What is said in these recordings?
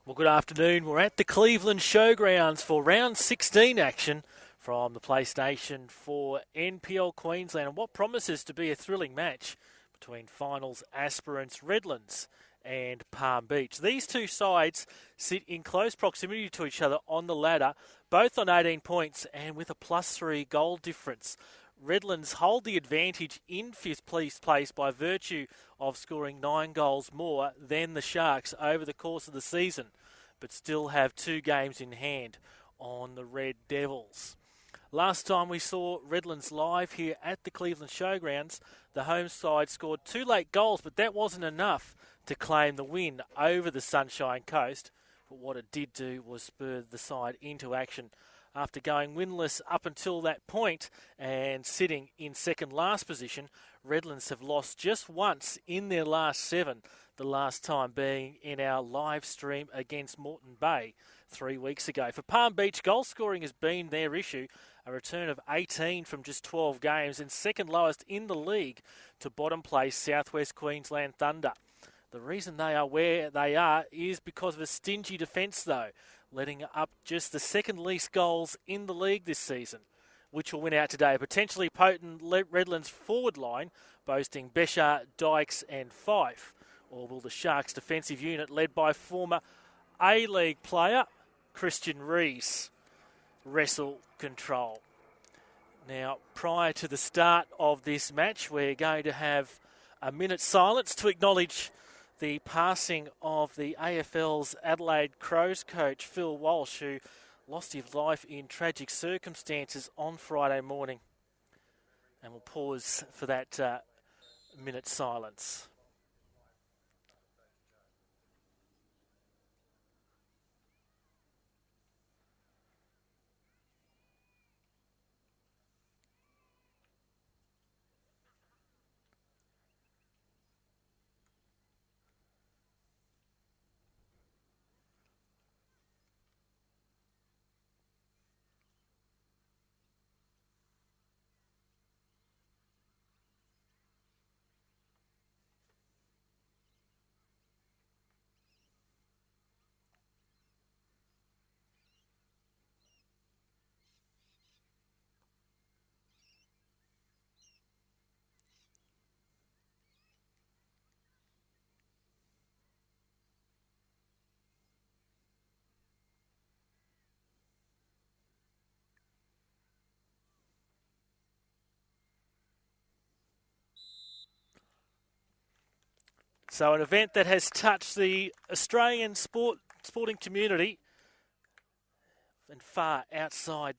Well, good afternoon. We're at the Cleveland Showgrounds for round 16 action from the PlayStation 4 NPL Queensland, and what promises to be a thrilling match between finals aspirants Redlands and Palm Beach. These two sides sit in close proximity to each other on the ladder, both on 18 points and with a +3 goal difference. Redlands hold the advantage in fifth place by virtue of scoring 9 goals more than the Sharks over the course of the season, but still have 2 games in hand on the Red Devils. Last time we saw Redlands live here at the Cleveland Showgrounds, the home side scored 2 late goals, but that wasn't enough to claim the win over the Sunshine Coast. But what it did do was spur the side into action. After going winless up until that point and sitting in second last position, Redlands have lost just once in their last 7, the last time being in our live stream against Moreton Bay 3 weeks ago. For Palm Beach, goal scoring has been their issue, a return of 18 from just 12 games and second lowest in the league to bottom place Southwest Queensland Thunder. The reason they are where they are is because of a stingy defence though, letting up just the second least goals in the league this season, which will win out today. A potentially potent Redlands forward line, boasting Besha, Dykes and Fife. Or will the Sharks defensive unit, led by former A-League player Christian Rees, wrestle control? Now, prior to the start of this match, we're going to have a minute's silence to acknowledge the passing of the AFL's Adelaide Crows coach, Phil Walsh, who lost his life in tragic circumstances on Friday morning. And we'll pause for that minute's silence. So an event that has touched the Australian sporting community and far outside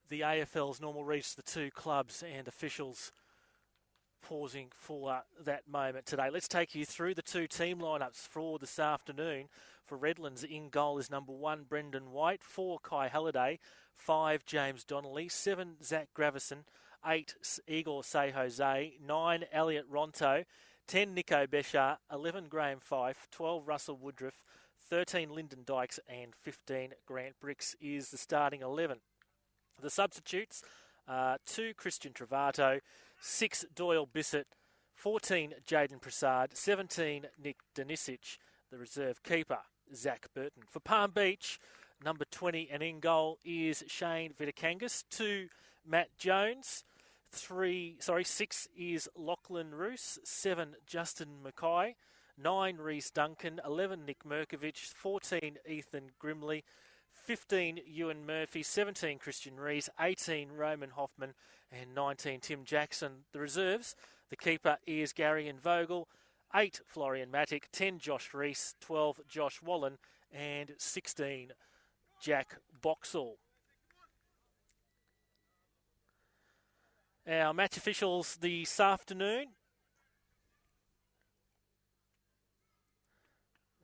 the AFL's normal reach, the two clubs and officials pausing for that moment today. Let's take you through the two team lineups for this afternoon. For Redlands, in goal is number 1, Brendan White, 4, Kai Halliday, 5, James Donnelly, 7, Zach Gravison, 8, Igor Say Jose, 9, Elliot Ronto, 10, Nico Beshar, 11, Graham Fife, 12, Russell Woodruff, 13, Lyndon Dykes, and 15, Grant Bricks is the starting 11. The substitutes are 2, Christian Travato, 6, Doyle Bissett, 14, Jaden Prasad, 17, Nick Denisic, the reserve keeper, Zach Burton. For Palm Beach, number 20 and in goal is Shane Vitakangas, 2, Matt Jones, 6 is Lachlan Roos, 7, Justin Mackay, 9, Reese Duncan, 11, Nick Merkovich, 14, Ethan Grimley, 15, Ewan Murphy, 17, Christian Rees, 18, Roman Hoffman, and 19, Tim Jackson. The reserves, the keeper is Gary Vogel, 8, Florian Matic, 10, Josh Rees, 12, Josh Wallen, and 16, Jack Boxall. Our match officials this afternoon.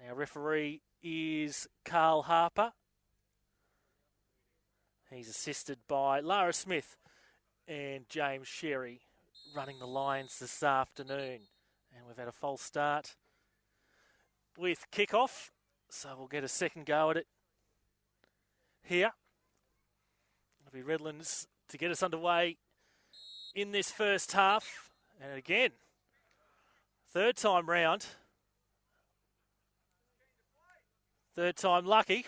Our referee is Carl Harper. He's assisted by Lara Smith and James Sherry running the lines this afternoon. And we've had a false start with kickoff, so we'll get a second go at it here. It'll be Redlands to get us underway in this first half. And again, third time round, Third time lucky.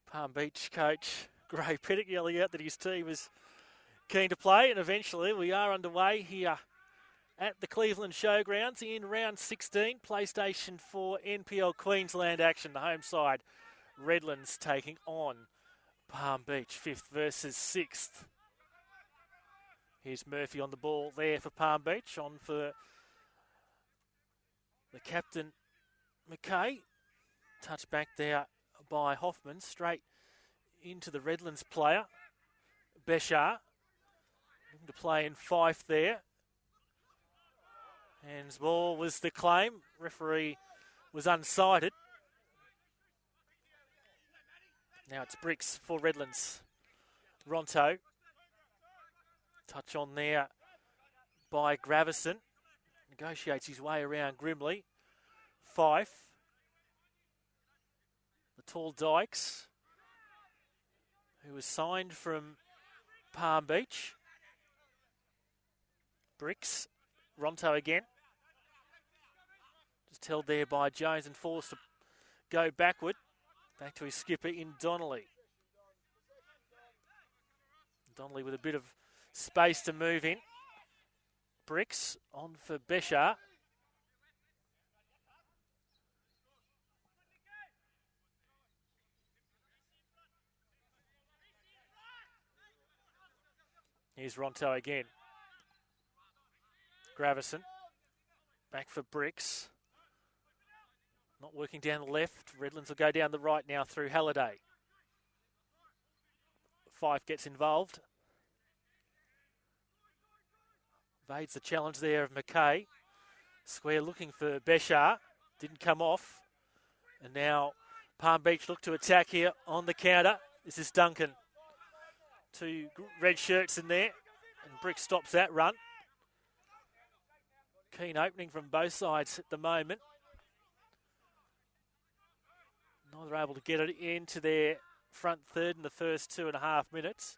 Palm Beach coach Gray Pettick yelling out that his team is keen to play, and eventually we are underway here at the Cleveland Showgrounds in round 16, PlayStation 4 NPL Queensland action. The home side, Redlands, taking on Palm Beach, 5th versus 6th. Here's Murphy on the ball there for Palm Beach, on for the captain, McKay. Touch back there by Hoffman, straight into the Redlands player, Beshar. Looking to play in Fife there. Hands ball was the claim. Referee was unsighted. Now it's Bricks for Redlands. Ronto. Touch on there by Gravison. Negotiates his way around grimly. Fife. The tall Dykes, who was signed from Palm Beach. Bricks. Ronto again. Just held there by Jones and forced to go backward. Back to his skipper in Donnelly. Donnelly with a bit of space to move in. Bricks on for Beshar. Here's Ronto again. Gravison. Back for Bricks. Not working down the left. Redlands will go down the right now through Halliday. Fife gets involved. Evades the challenge there of McKay. Square looking for Beshar. Didn't come off. And now Palm Beach look to attack here on the counter. This is Duncan. Two red shirts in there. And Bricks stops that run. Keen opening from both sides at the moment. Neither able to get it into their front third in the first 2.5 minutes.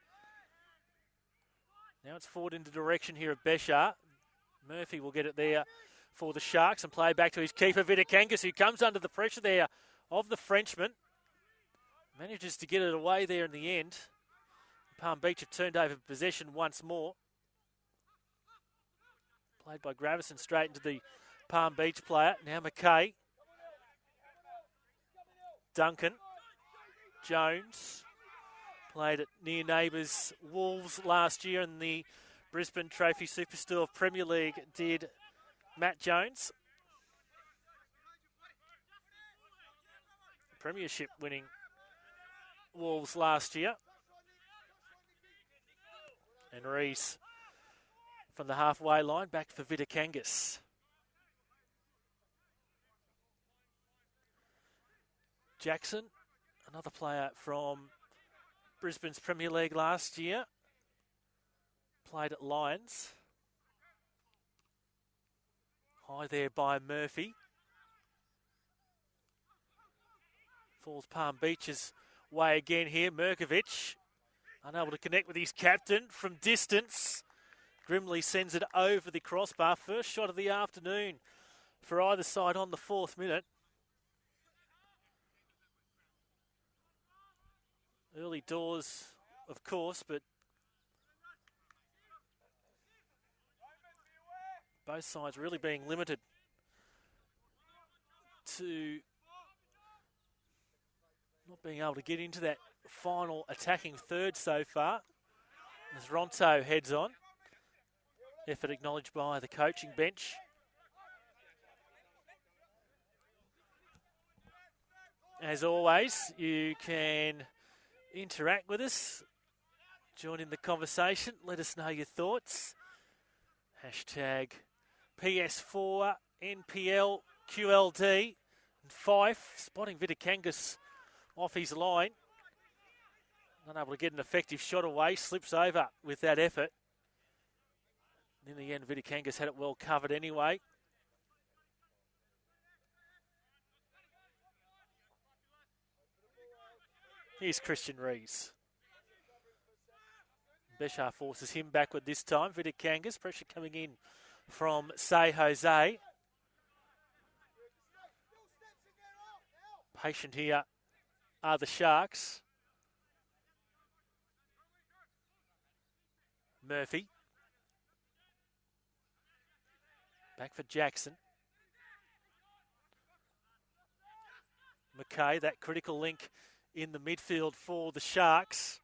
Now it's forward into direction here of Beshar. Murphy will get it there for the Sharks and play back to his keeper, Vidakangas, who comes under the pressure there of the Frenchman. Manages to get it away there in the end. Palm Beach have turned over possession once more. Played by Gravison straight into the Palm Beach player. Now McKay. Duncan. Jones. Played at near neighbours Wolves last year in the Brisbane Trophy Superstore Premier League, did Matt Jones. Premiership winning Wolves last year. And Rees from the halfway line, back for Vidakangas. Jackson, another player from Brisbane's Premier League last year. Played at Lions. High there by Murphy. Falls Palm Beach's way again here. Merkovich, unable to connect with his captain from distance. Grimley sends it over the crossbar. First shot of the afternoon for either side on the 4th minute. Early doors, of course, but both sides really being limited to not being able to get into that final attacking third so far. As Ronto heads on. Effort acknowledged by the coaching bench. As always, you can interact with us. Join in the conversation. Let us know your thoughts. Hashtag PS4NPLQLD. And Fife spotting Vidakangas off his line. Unable to get an effective shot away. Slips over with that effort. In the end, Vidakangas had it well covered anyway. Here's Christian Rees. Beshar forces him backward this time. Vidakangas, pressure coming in from Say Jose. Patient here are the Sharks. Murphy. Back for Jackson. McKay, that critical link in the midfield for the Sharks.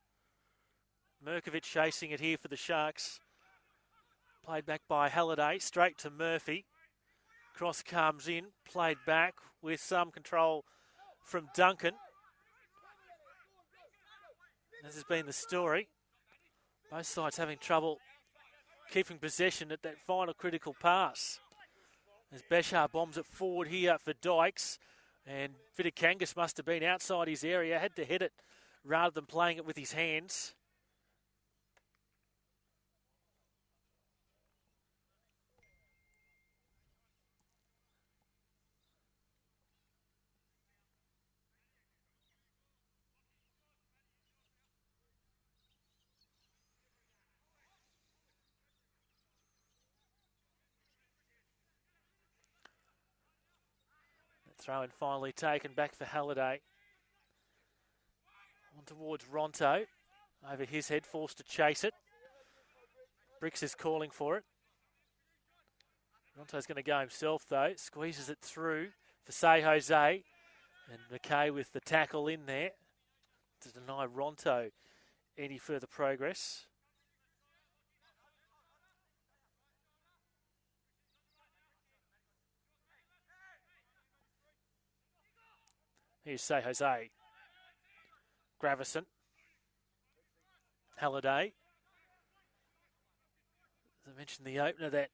Mirkovic chasing it here for the Sharks. Played back by Halliday, straight to Murphy. Cross comes in, played back with some control from Duncan. This has been the story. Both sides having trouble keeping possession at that final critical pass. As Beshar bombs it forward here for Dykes. And Vidakangas must have been outside his area, had to hit it rather than playing it with his hands. Throw in finally taken back for Halliday. On towards Ronto. Over his head, forced to chase it. Bricks is calling for it. Ronto's going to go himself though. Squeezes it through for Say Jose. And McKay with the tackle in there to deny Ronto any further progress. Here's Say Jose. Gravison. Halliday. As I mentioned, the opener, that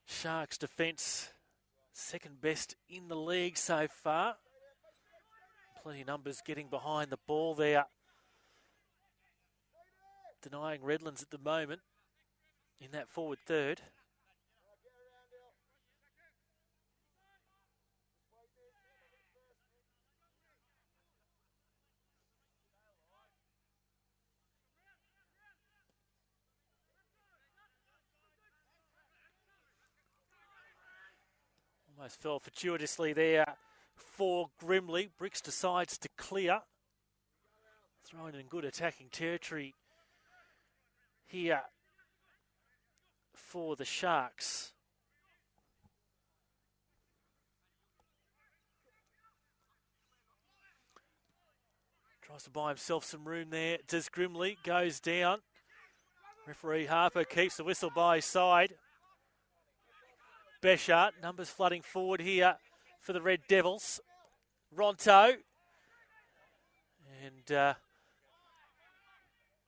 Sharks defence, second best in the league so far. Plenty of numbers getting behind the ball there. Denying Redlands at the moment in that forward third. Almost fell fortuitously there for Grimley. Bricks decides to clear. Thrown in good attacking territory here for the Sharks. Tries to buy himself some room there. Does Grimley, goes down. Referee Harper keeps the whistle by his side. Beshart, numbers flooding forward here for the Red Devils. Ronto. And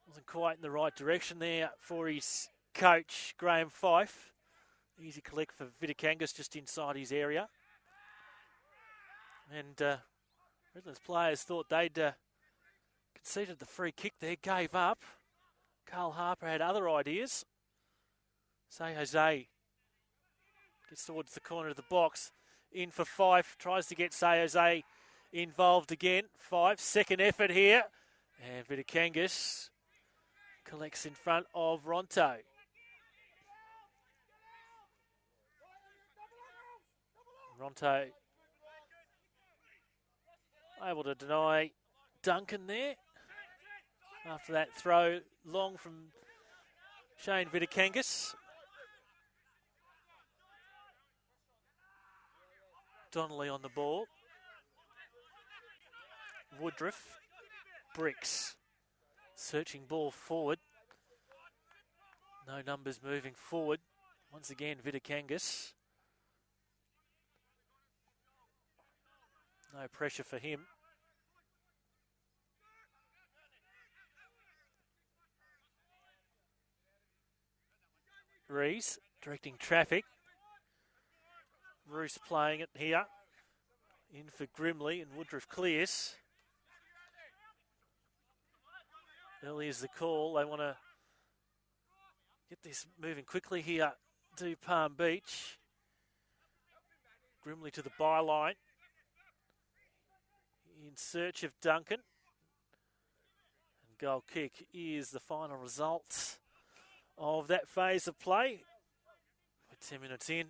wasn't quite in the right direction there for his coach, Graham Fife. Easy collect for Vidakangas just inside his area. And Redlands players thought they'd conceded the free kick there, gave up. Carl Harper had other ideas. Say Jose gets towards the corner of the box. In for Fife. Tries to get Say Jose involved again. Fife, second effort here. And Vidakangas collects in front of Ronto. Ronto able to deny Duncan there. After that throw long from Shane Vidakangas. Donnelly on the ball. Woodruff. Bricks. Searching ball forward. No numbers moving forward. Once again, Vidakangas. No pressure for him. Rees directing traffic. Roos playing it here. In for Grimley and Woodruff clears. Early is the call. They want to get this moving quickly here to Palm Beach. Grimley to the byline. In search of Duncan. And goal kick is the final result of that phase of play. We're 10 minutes in.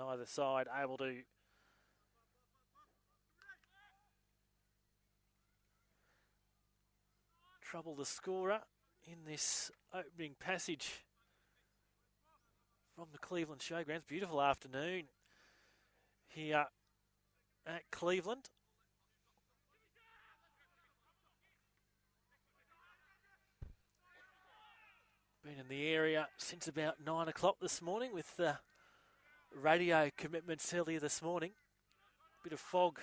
Neither side able to trouble the scorer in this opening passage from the Cleveland Showgrounds. Beautiful afternoon here at Cleveland. Been in the area since about 9 o'clock this morning with radio commitments earlier this morning. Bit of fog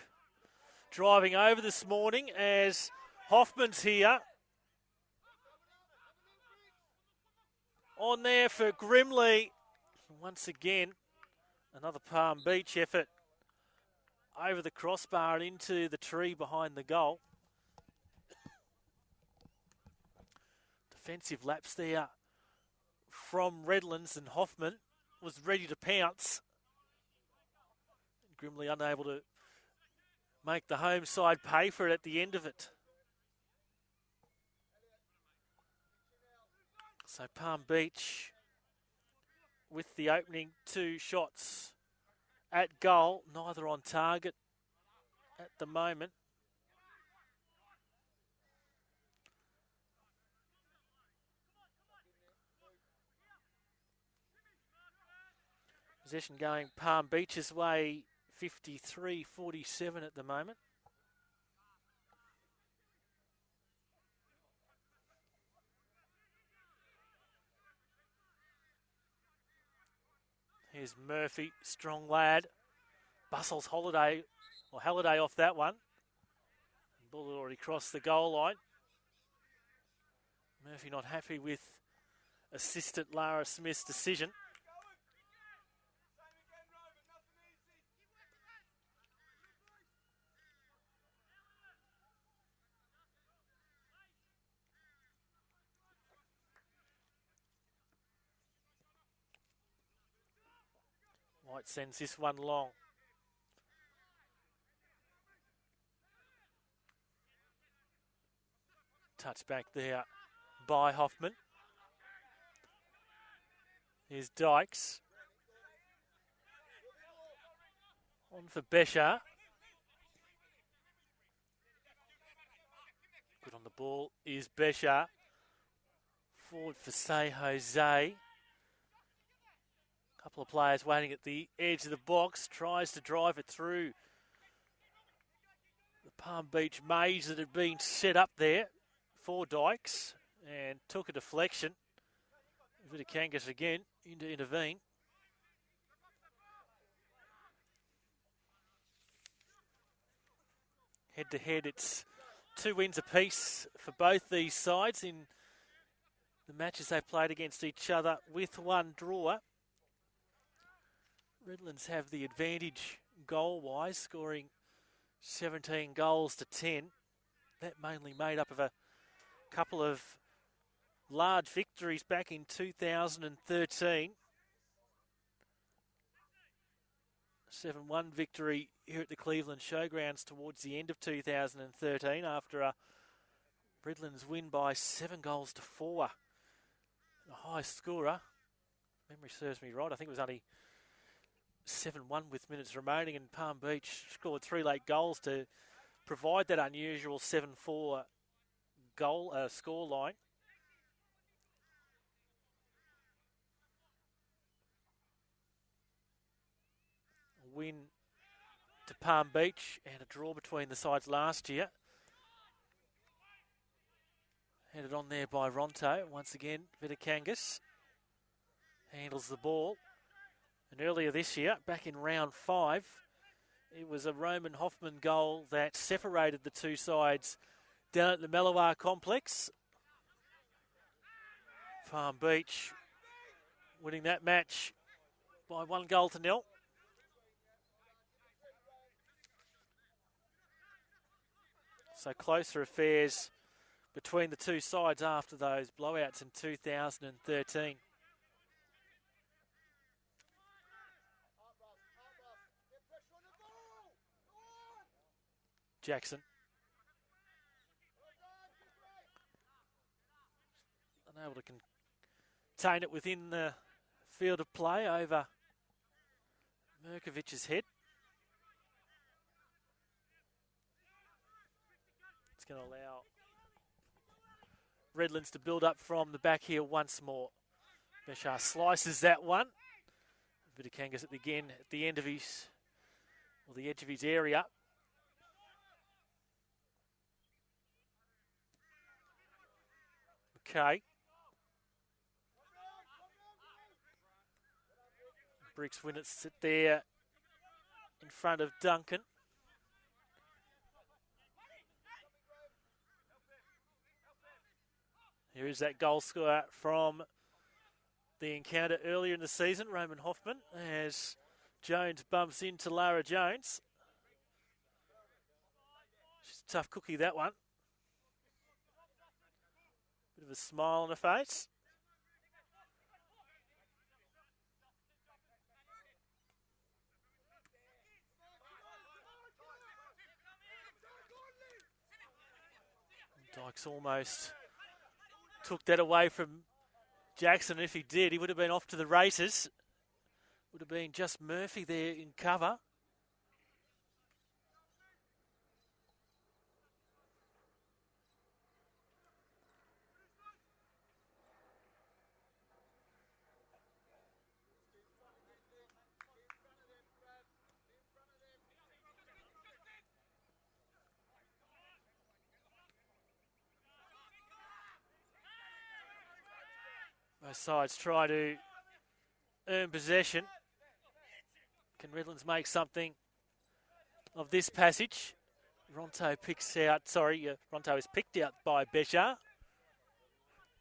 driving over this morning as Hoffman's here. On there for Grimley. Once again, another Palm Beach effort over the crossbar and into the tree behind the goal. Defensive lapse there from Redlands, and Hoffman was ready to pounce. Grimley unable to make the home side pay for it at the end of it. So Palm Beach with the opening 2 shots at goal, neither on target at the moment. Possession going Palm Beach's way, 53-47 at the moment. Here's Murphy, strong lad. Bustles Halliday off that one. Ball had already crossed the goal line. Murphy not happy with assistant Lara Smith's decision. White sends this one long. Touch back there by Hoffman. Here's Dykes. On for Besha. Good on the ball is Besha. Forward for Say Jose. Couple of players waiting at the edge of the box. Tries to drive it through the Palm Beach maze that had been set up there for Dykes. And took a deflection. Vitikangas again in to intervene. Head to head, it's 2 wins apiece for both these sides in the matches they've played against each other with 1 draw. Redlands have the advantage goal-wise, scoring 17 goals to 10. That mainly made up of a couple of large victories back in 2013. 7-1 victory here at the Cleveland Showgrounds towards the end of 2013 after a Redlands win by 7 goals to 4. The high scorer, memory serves me right, I think it was only 7-1 with minutes remaining, and Palm Beach scored 3 late goals to provide that unusual 7-4 goal score line. A win to Palm Beach and a draw between the sides last year. Headed on there by Ronto. Once again, Vitikangas handles the ball. And earlier this year, back in round 5, it was a Roman Hoffman goal that separated the 2 sides down at the Mellowar complex. Palm Beach winning that match by 1 goal to 0. So closer affairs between the 2 sides after those blowouts in 2013. Jackson. Unable to contain it within the field of play over Mirkovic's head. It's going to allow Redlands to build up from the back here once more. Beshar slices that one. A bit of Kangas at the end of his, or the edge of his area. Okay. Briggs Winnett sit there in front of Duncan. Here is that goal scorer from the encounter earlier in the season, Roman Hoffman, as Jones bumps into Lara Jones. She's a tough cookie, that one. Bit of a smile on her face. Dykes almost took that away from Jackson. If he did, he would have been off to the races. Would have been just Murphy there in cover. Both sides try to earn possession. Can Redlands make something of this passage? Ronto is picked out by Beshar.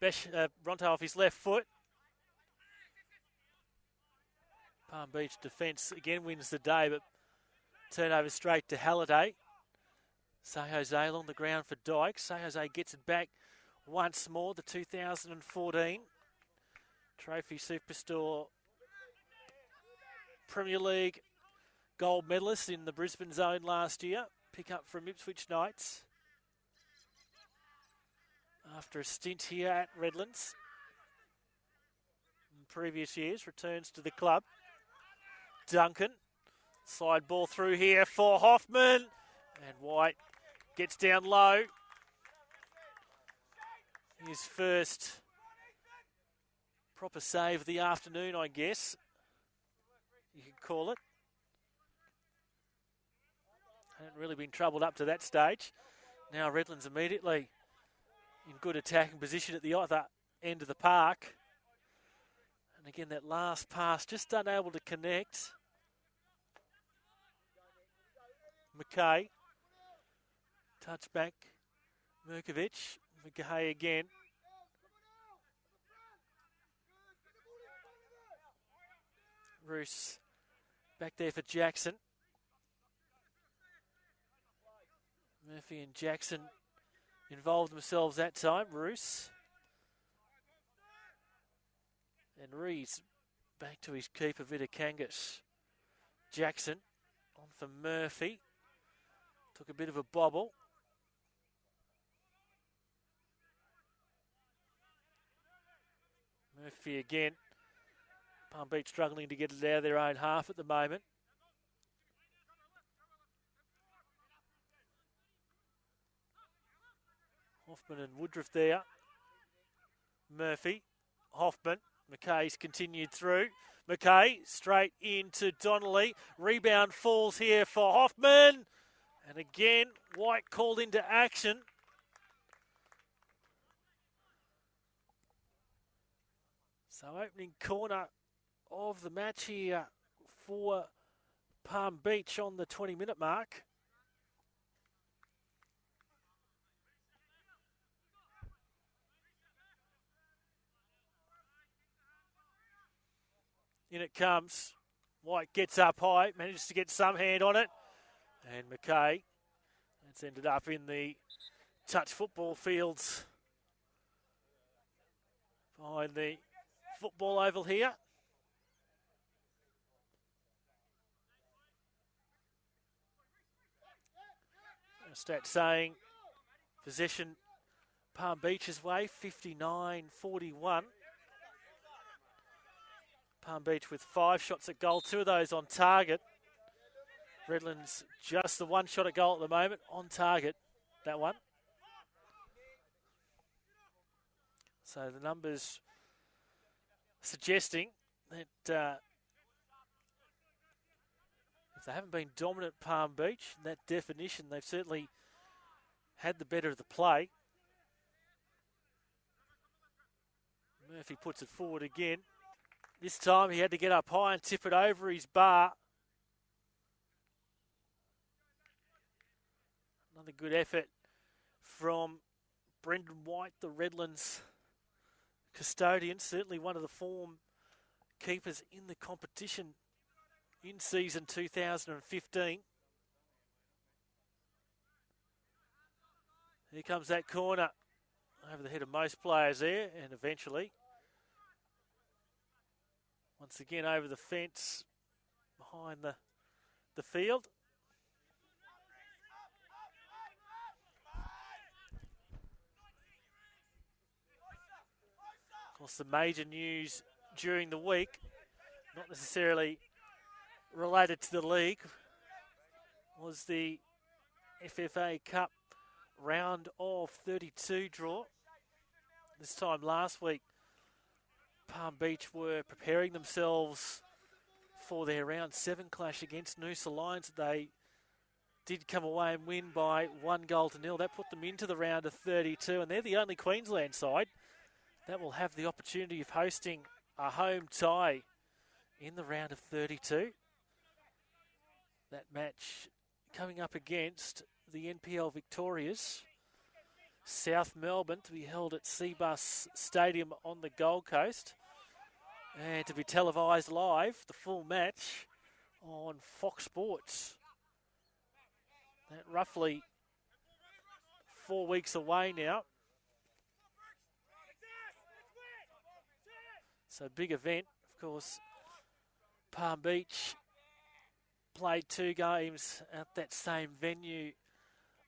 Ronto off his left foot. Palm Beach defence again wins the day, but turnover straight to Halliday. Say Jose along the ground for Dykes. Say Jose gets it back once more, the 2014 Trophy Superstore Premier League gold medalist in the Brisbane zone last year. Pick up from Ipswich Knights after a stint here at Redlands in previous years. Returns to the club. Duncan, slide ball through here for Hoffman, and White gets down low. His first proper save of the afternoon, I guess you could call it. Hadn't really been troubled up to that stage. Now Redlands immediately in good attacking position at the other end of the park. And again, that last pass just unable to connect. McKay, touch back, Mirkovic, McKay again. Roos back there for Jackson. Murphy and Jackson involved themselves that time. Roos. And Rees back to his keeper, Vitakangas. Jackson on for Murphy. Took a bit of a bobble. Murphy again. Palm Beach struggling to get it out of their own half at the moment. Hoffman and Woodruff there. Murphy, Hoffman, McKay's continued through. McKay straight into Donnelly. Rebound falls here for Hoffman. And again, White called into action. So opening corner of the match here for Palm Beach on the 20-minute mark. In it comes. White gets up high, manages to get some hand on it. And McKay, it's ended up in the touch football fields behind the football oval here. A stat saying possession Palm Beach's way, 59-41. Palm Beach with 5 shots at goal, 2 of those on target. Redlands just the 1 shot at goal at the moment, on target, that one. So the numbers suggesting that if they haven't been dominant Palm Beach, in that definition, they've certainly had the better of the play. Murphy puts it forward again. This time he had to get up high and tip it over his bar. Another good effort from Brendan White, the Redlands custodian. Certainly one of the form keepers in the competition in season 2015. Here comes that corner over the head of most players there, and eventually, once again over the fence behind the field. Of course, the major news during the week, not necessarily related to the league, was the FFA Cup round of 32 draw. This time last week, Palm Beach were preparing themselves for their round 7 clash against Noosa Lions. They did come away and win by 1-0. That put them into the round of 32, and they're the only Queensland side that will have the opportunity of hosting a home tie in the round of 32. That match coming up against the NPL victorious South Melbourne, to be held at Seabus Stadium on the Gold Coast, and to be televised live, the full match on Fox Sports. That roughly 4 weeks away now. So big event, of course. Palm Beach played 2 games at that same venue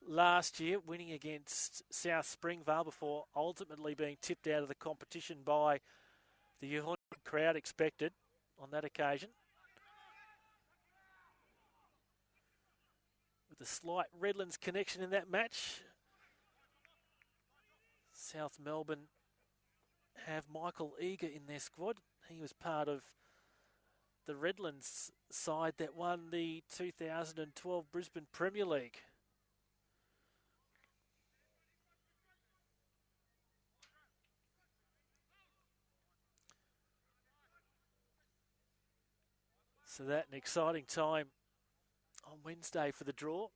last year, winning against South Springvale before ultimately being tipped out of the competition by the 100 crowd expected on that occasion. With a slight Redlands connection in that match, South Melbourne have Michael Eager in their squad. He was part of the Redlands side that won the 2012 Brisbane Premier League. So that an exciting time on Wednesday for the draw.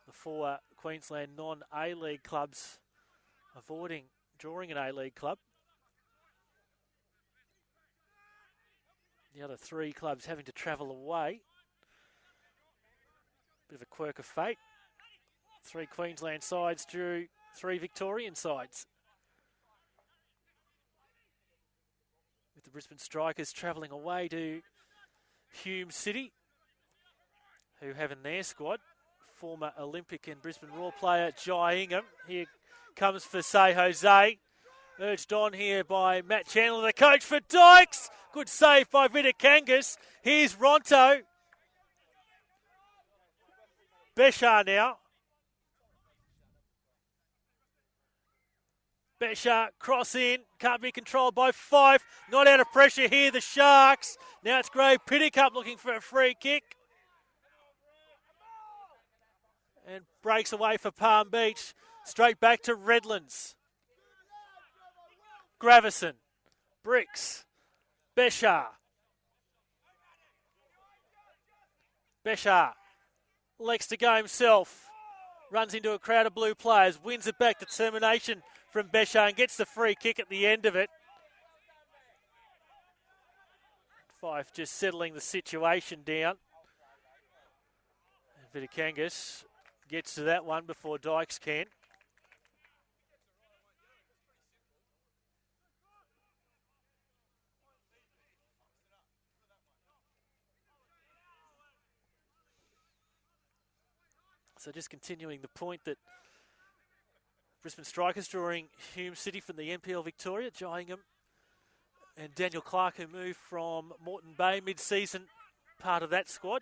The 4 Queensland non-A-League clubs avoiding drawing an A-League club. The other 3 clubs having to travel away. Bit of a quirk of fate. 3 Queensland sides drew 3 Victorian sides. With the Brisbane Strikers travelling away to Hume City, who have in their squad former Olympic and Brisbane Roar player Jai Ingham. Here comes for Say Jose. Urged on here by Matt Chandler, the coach for Dykes. Good save by Vitakangas. Here's Ronto. Beshar now. Beshar cross in. Can't be controlled by Fife. Not out of pressure here, the Sharks. Now it's Gray Pitticup looking for a free kick. And breaks away for Palm Beach. Straight back to Redlands. Gravison. Bricks. Beshar. Beshar. Likes to go himself. Runs into a crowd of blue players. Wins it back. Determination from Beshar and gets the free kick at the end of it. Fife just settling the situation down. And Vitakangas gets to that one before Dykes can. So just continuing the point that Brisbane Strikers drawing Hume City from the NPL Victoria, Gillingham and Daniel Clark, who moved from Moreton Bay mid-season, part of that squad.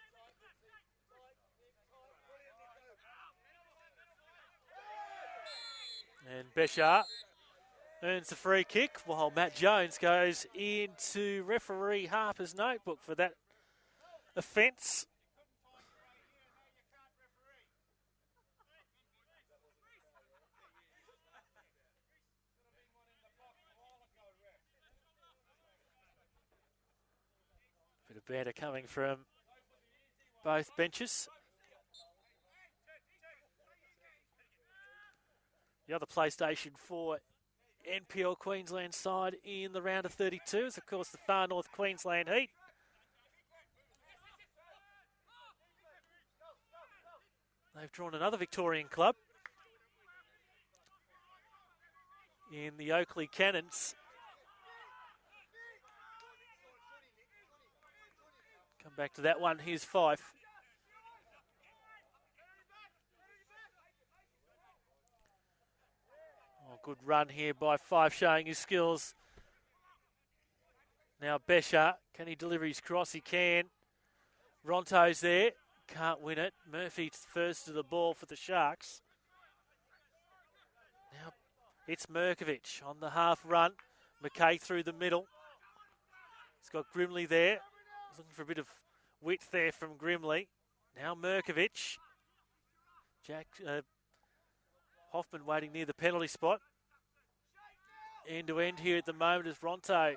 And Beshar earns the free kick while Matt Jones goes into referee Harper's notebook for that offence. Bit of banter coming from both benches. The other PlayStation 4 NPL Queensland side in the round of 32 is, of course, the Far North Queensland Heat. They've drawn another Victorian club in the Oakley Cannons. Come back to that one. Here's Fife. Oh, good run here by Fife, showing his skills. Now Besha, can he deliver his cross? He can. Ronto's there. Can't win it. Murphy's first to the ball for the Sharks. Now it's Merkovich on the half run. McKay through the middle. He's got Grimley there. He's looking for a bit of width there from Grimley. Now Merkovich. Hoffman waiting near the penalty spot. End to end here at the moment as Ronto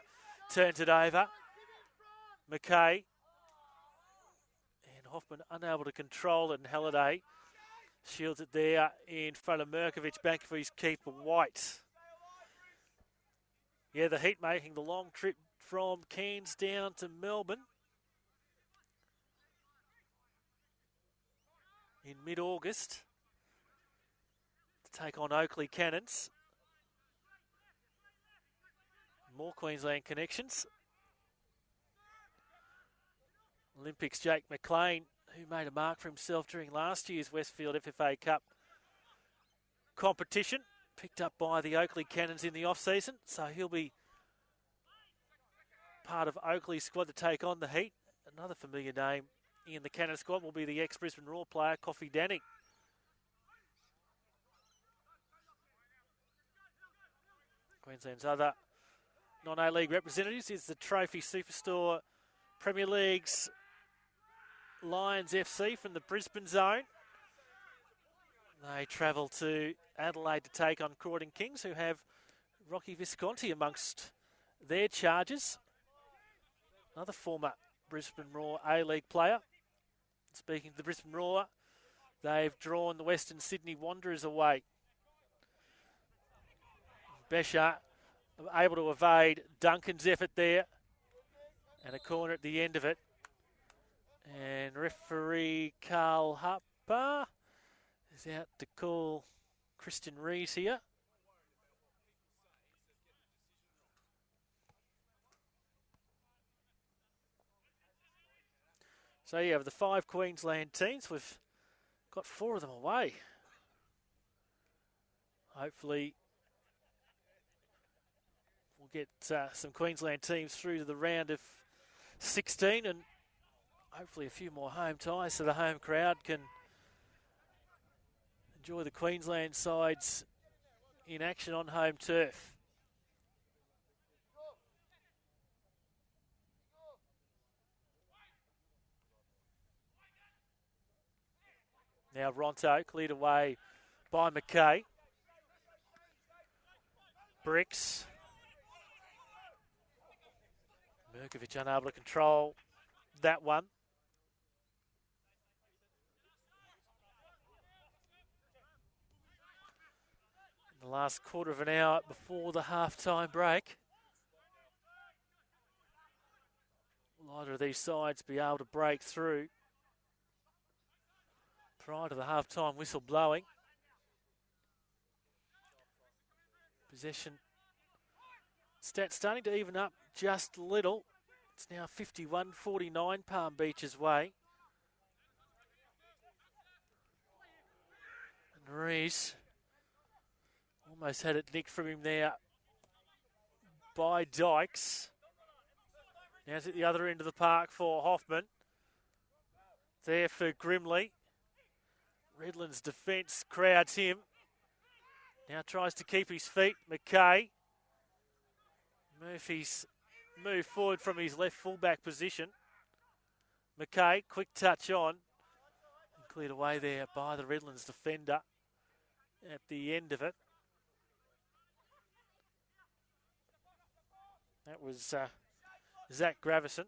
turns it over. McKay. And Hoffman unable to control it, and Halliday shields it there in front of Merkovich, back for his keeper White. Yeah, the Heat making the long trip from Cairns down to Melbourne in mid-August to take on Oakley Cannons. More Queensland connections. Olympics Jake McLean, who made a mark for himself during last year's Westfield FFA Cup competition, picked up by the Oakley Cannons in the off-season, so he'll be part of Oakley's squad to take on the Heat. Another familiar name in the Cannon squad will be the ex-Brisbane Roar player, Coffee Danny. Queensland's other non-A-League representatives is the Trophy Superstore Premier League's Lions FC from the Brisbane zone. They travel to Adelaide to take on Crordon Kings, who have Rocky Visconti amongst their charges. Another former Brisbane Roar A-League player. Speaking to the Brisbane Roar, they've drawn the Western Sydney Wanderers away. Besha able to evade Duncan's effort there. And a corner at the end of it. And referee Carl Harper is out to call Christian Rees here. So yeah, of the 5 Queensland teams, we've got 4 of them away. Hopefully we'll get some Queensland teams through to the round of 16 and hopefully a few more home ties so the home crowd can enjoy the Queensland sides in action on home turf. Now Ronto cleared away by McKay. Bricks. Merkovich unable to control that one. In the last quarter of an hour before the half-time break. Will either of these sides be able to break through prior to the half-time whistle blowing? Possession stats starting to even up just a little. It's now 51-49 Palm Beach's way. And Rees Almost had it nicked from him there by Dykes. Now it's at the other end of the park for Hoffman. There for Grimley. Redlands defence crowds him. Now tries to keep his feet. McKay. Murphy's moved forward from his left fullback position. McKay, quick touch on. Cleared away there by the Redlands defender at the end of it. That was Zach Gravison.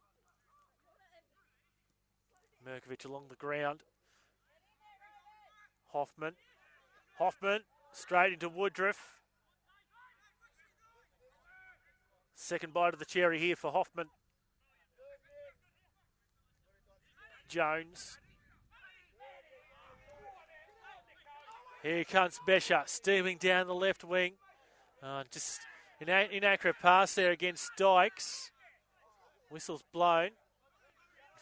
Merkovich along the ground. Hoffman. Hoffman straight into Woodruff. Second bite of the cherry here for Hoffman. Jones. Here comes Besher, steaming down the left wing. Just an inaccurate pass there against Dykes. Whistle's blown.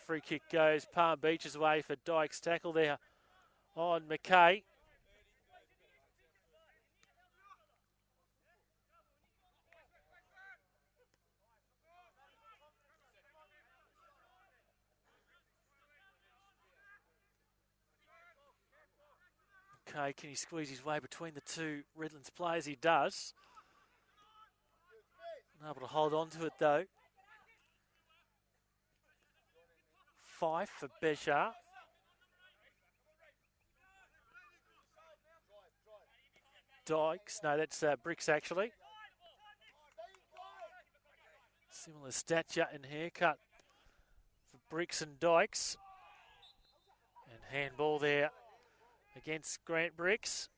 Free kick goes Palm Beach's way for Dykes' tackle there on McKay. Okay, can he squeeze his way between the two Redlands players? He does. Able to hold on to it though. Fife for Besher. Dykes, no, that's Bricks actually. Similar stature and haircut for Bricks and Dykes. And handball there against Grant Bricks.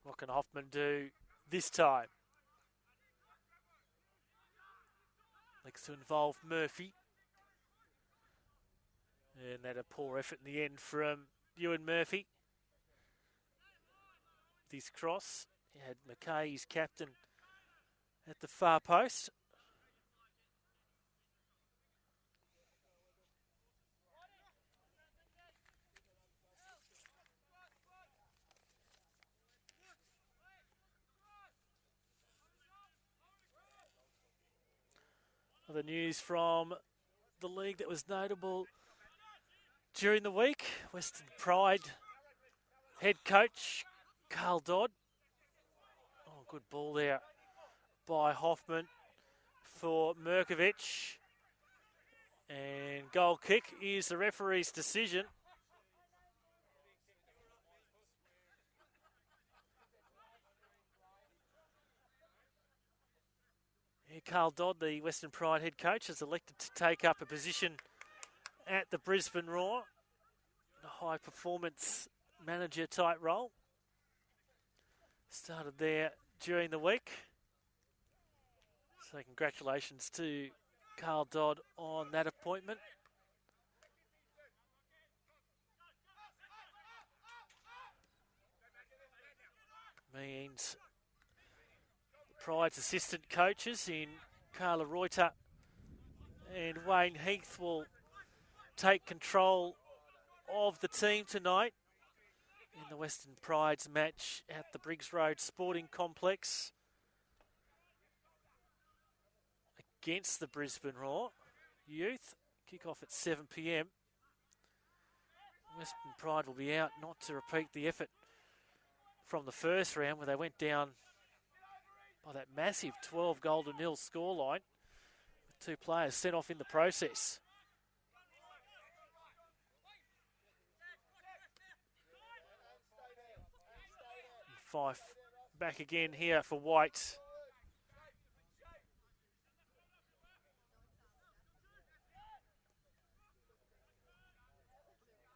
What can Hoffman do this time? Likes to involve Murphy. And that a poor effort in the end from Ewan Murphy. This cross, he had McKay, his captain, at the far post. Other news from the league that was notable during the week. Western Pride head coach Carl Dodd. Oh, good ball there by Hoffman for Merkovich. And goal kick is the referee's decision. Carl Dodd, the Western Pride head coach, has elected to take up a position at the Brisbane Roar, a high-performance manager type role. Started there during the week. So congratulations to Carl Dodd on that appointment. Means Pride's assistant coaches in Carla Reuter and Wayne Heath will take control of the team tonight in the Western Pride's match at the Briggs Road Sporting Complex against the Brisbane Roar Youth. Kick off at 7 p.m. Western Pride will be out not to repeat the effort from the first round where they went down by that massive 12-0 scoreline with two players sent off in the process. Fife back again here for White.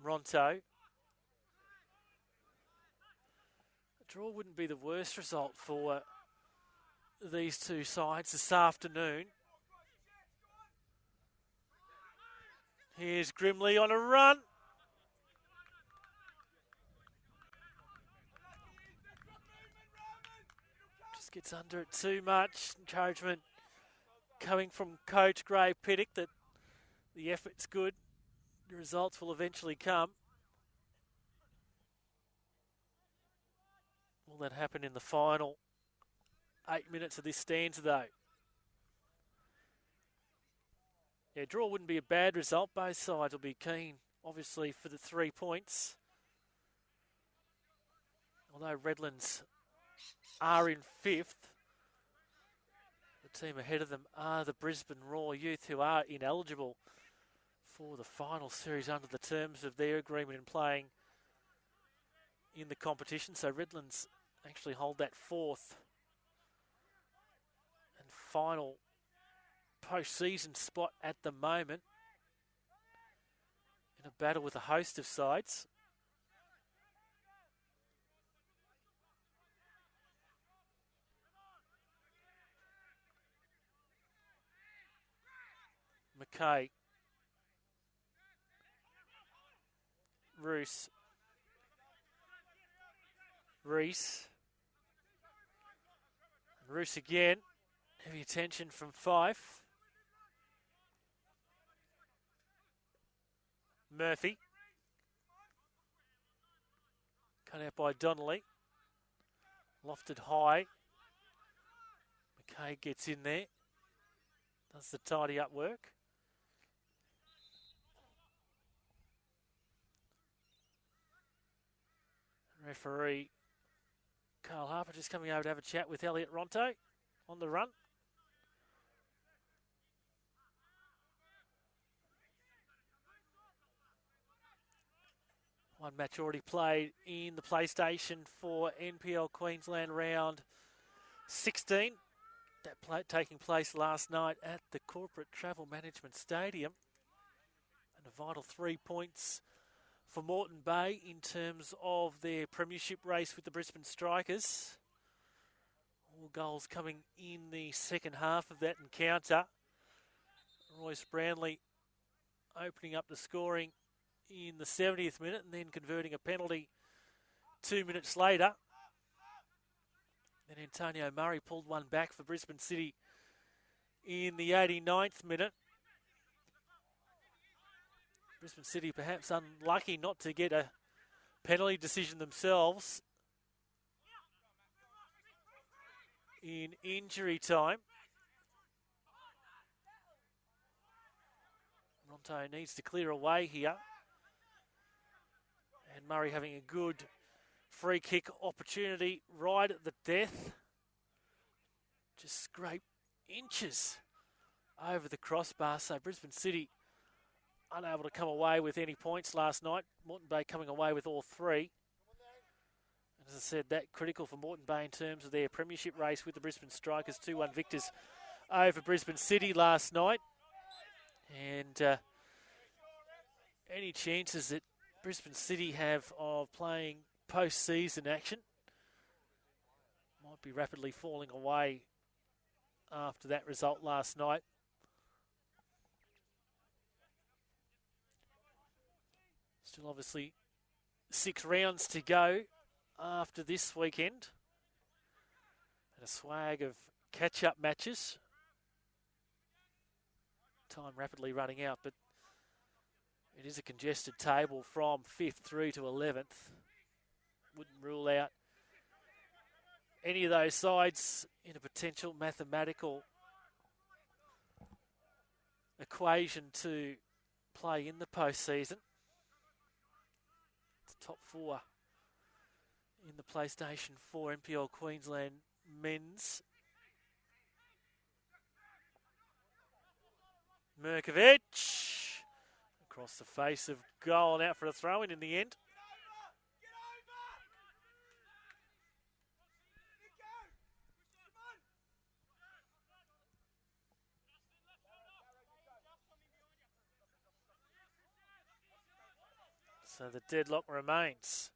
Ronto. A draw wouldn't be the worst result for these two sides this afternoon. Here's Grimley on a run. Just gets under it too much. Encouragement coming from Coach Gray Pittock that the effort's good. The results will eventually come. Will that happen in the final 8 minutes of this stanza, though? Yeah, draw wouldn't be a bad result. Both sides will be keen, obviously, for the 3 points. Although Redlands are in 5th, the team ahead of them are the Brisbane Raw Youth, who are ineligible for the final series under the terms of their agreement in playing in the competition. So Redlands actually hold that 4th and final post-season spot at the moment in a battle with a host of sides. McKay, Roos, Reese, and Roos again. Heavy attention from Fife. Murphy. Cut out by Donnelly. Lofted high. McKay gets in there. Does the tidy up work. Referee Carl Harper just coming over to have a chat with Elliot Ronto on the run. One match already played in the PlayStation for NPL Queensland round 16. That taking place last night at the Corporate Travel Management Stadium. And a vital 3 points for Moreton Bay in terms of their premiership race with the Brisbane Strikers. All goals coming in the second half of that encounter. Royce Brownlee opening up the scoring in the 70th minute and then converting a penalty 2 minutes later. Then Antonio Murray pulled one back for Brisbane City in the 89th minute. Brisbane City perhaps unlucky not to get a penalty decision themselves in injury time. Ronto needs to clear away here. And Murray having a good free kick opportunity right at the death. Just scrape inches over the crossbar. So Brisbane City unable to come away with any points last night. Moreton Bay coming away with all 3. And as I said, that critical for Moreton Bay in terms of their premiership race with the Brisbane Strikers. 2-1 victors over Brisbane City last night. And any chances that Brisbane City have of playing post-season action might be rapidly falling away after that result last night. Still obviously 6 rounds to go after this weekend. And a swag of catch-up matches. Time rapidly running out, but it is a congested table from 5th through to 11th. Wouldn't rule out any of those sides in a potential mathematical equation to play in the postseason. The top 4 in the PlayStation 4 NPL Queensland men's. Mirkovic across the face of goal and out for a throw-in the end. So the deadlock remains.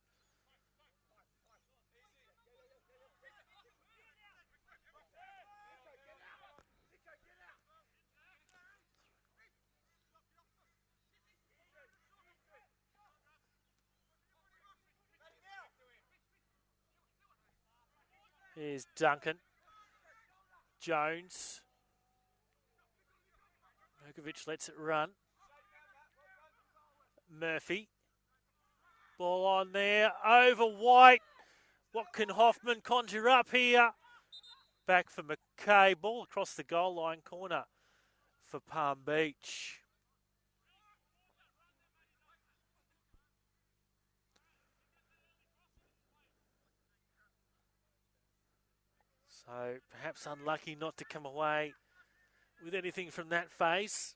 Here's Duncan. Jones. Murkovic lets it run. Murphy. Ball on there. Over White. What can Hoffman conjure up here? Back for McKay. Ball across the goal line corner for Palm Beach. So perhaps unlucky not to come away with anything from that phase.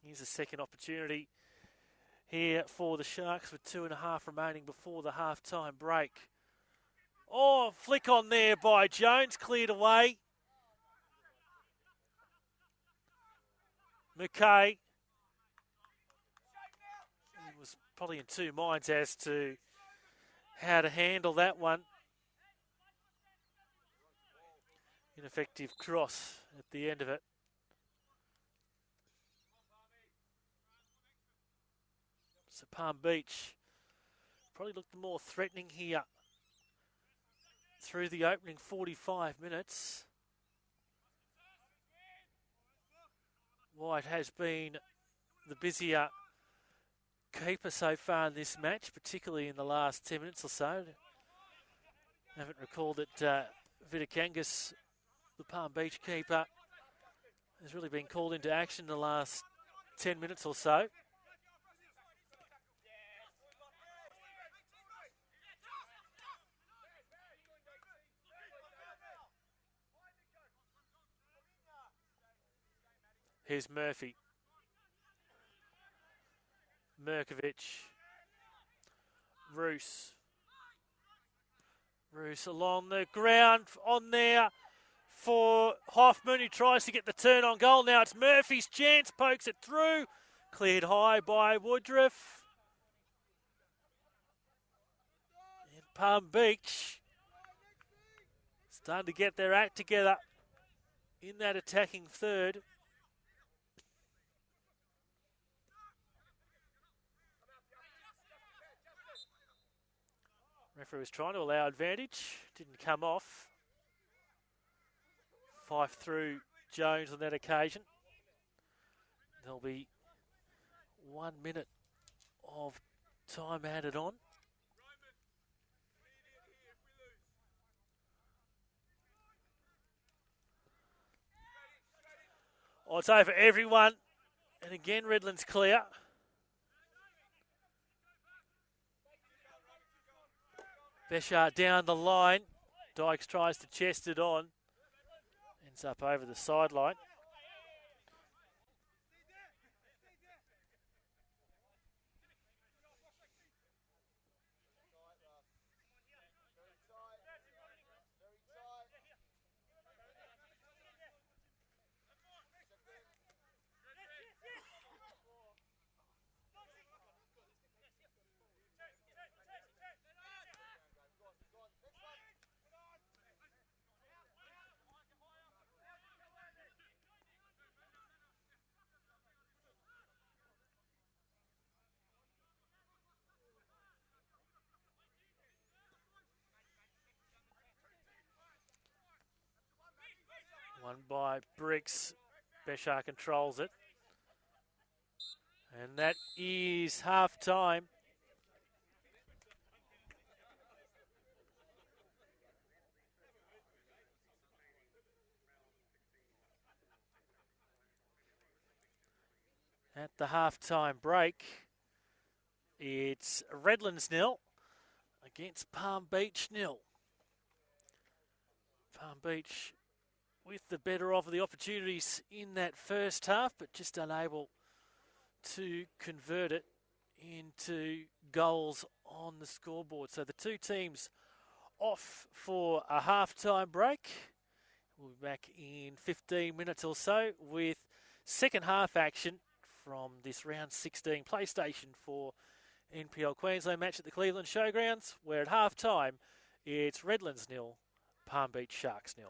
Here's a second opportunity here for the Sharks with 2.5 remaining before the half-time break. Oh, flick on there by Jones, cleared away. McKay was probably in two minds as to how to handle that one. Ineffective cross at the end of it. So Palm Beach probably looked more threatening here through the opening 45 minutes. White has been the busier keeper so far in this match, particularly in the last 10 minutes or so. I haven't recalled that Vitikangas, the Palm Beach keeper, has really been called into action in the last 10 minutes or so. Here's Murphy. Murkovic. Roos. Roos along the ground on there for Hoffman, who tries to get the turn on goal. Now it's Murphy's chance, pokes it through. Cleared high by Woodruff. And Palm Beach starting to get their act together in that attacking third. Referee was trying to allow advantage, didn't come off. Fife through Jones on that occasion. There'll be 1 minute of time added on. Oh, it's over everyone. And again, Redlands clear. Beshar down the line. Dykes tries to chest it on. Ends up over the sideline. One by Briggs. Beshar controls it. And that is half time. At the half-time break, it's Redlands 0 against Palm Beach 0. Palm Beach with the better of the opportunities in that first half, but just unable to convert it into goals on the scoreboard. So the two teams off for a half-time break. We'll be back in 15 minutes or so with second half action from this round 16 PlayStation 4 NPL Queensland match at the Cleveland Showgrounds, where at half-time it's Redlands 0, Palm Beach Sharks 0.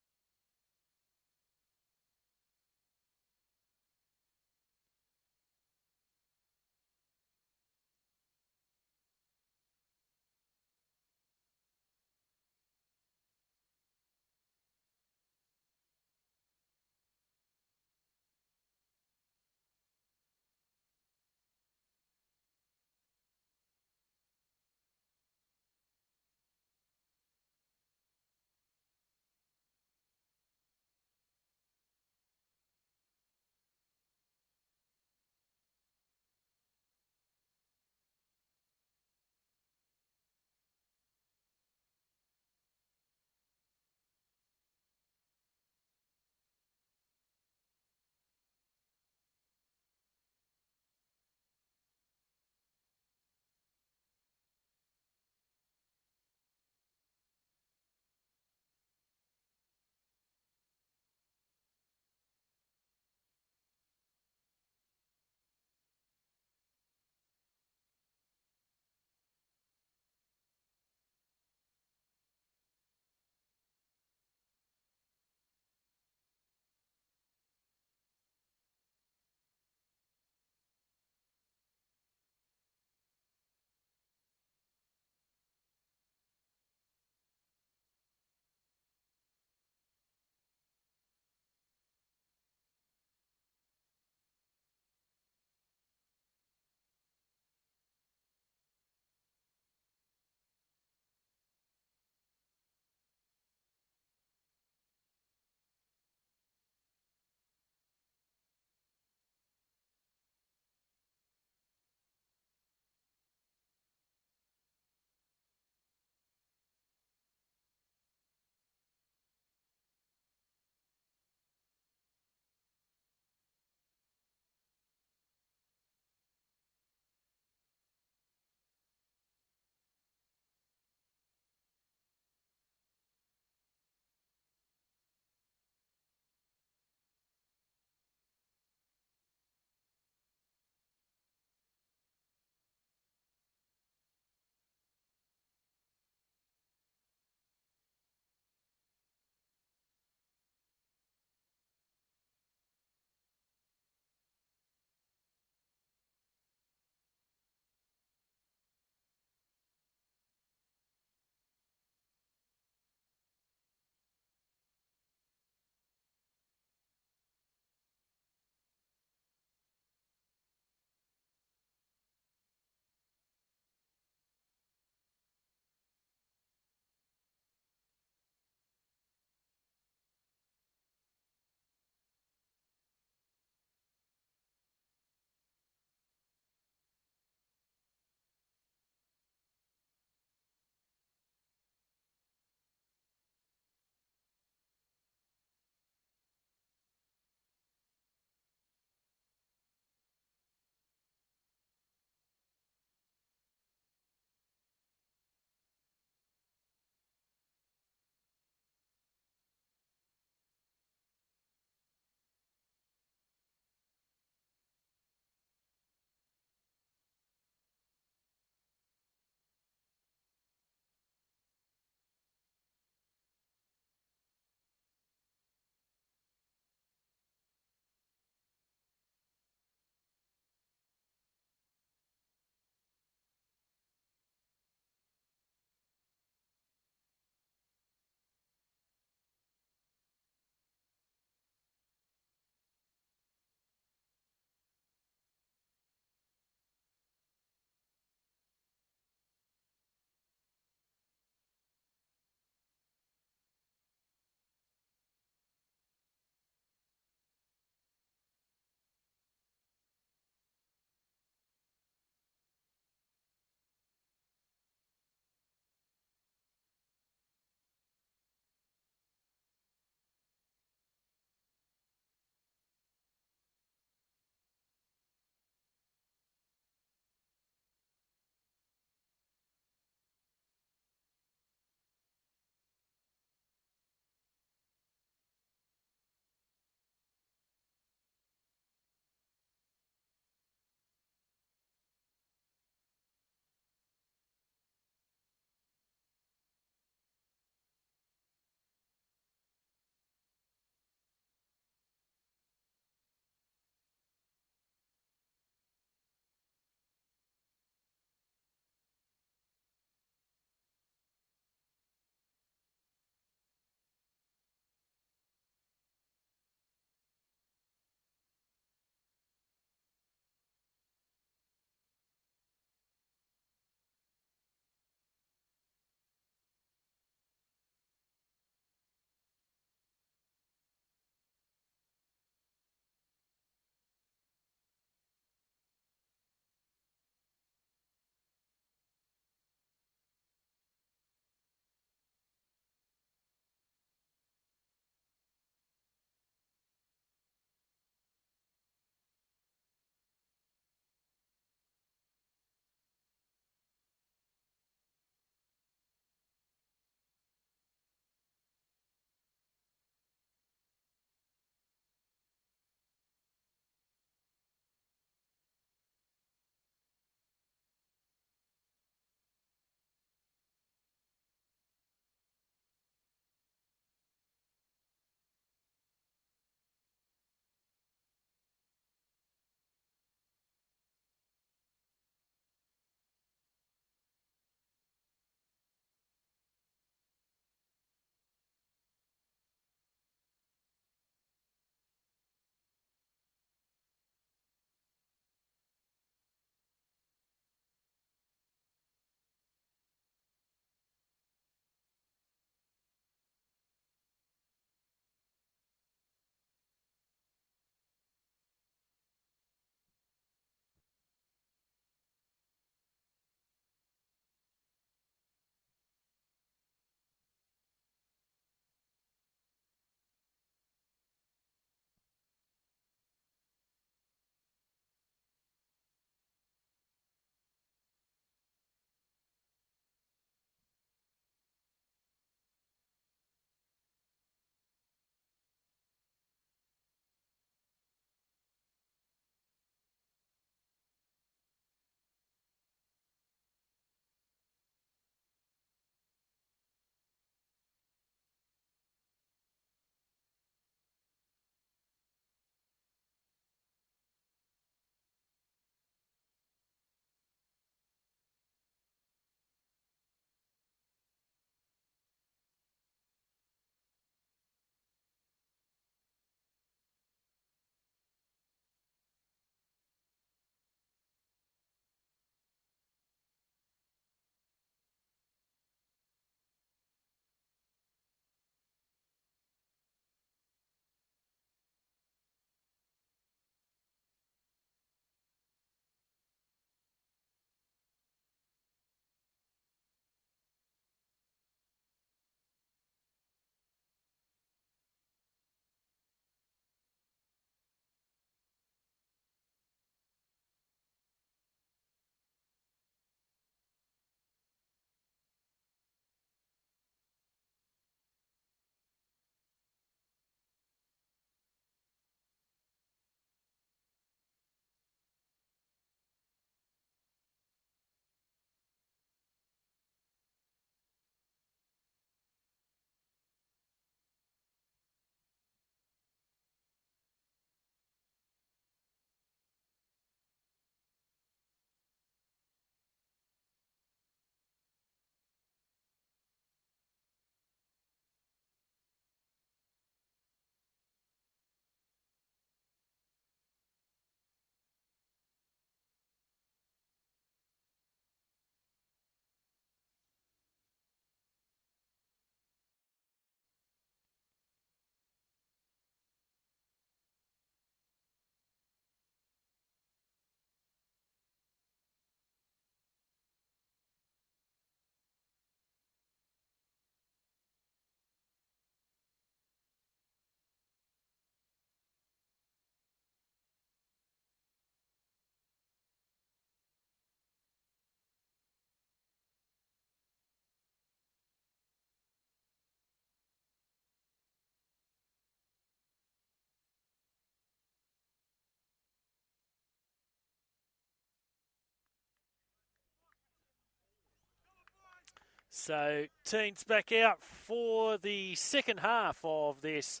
So teams back out for the second half of this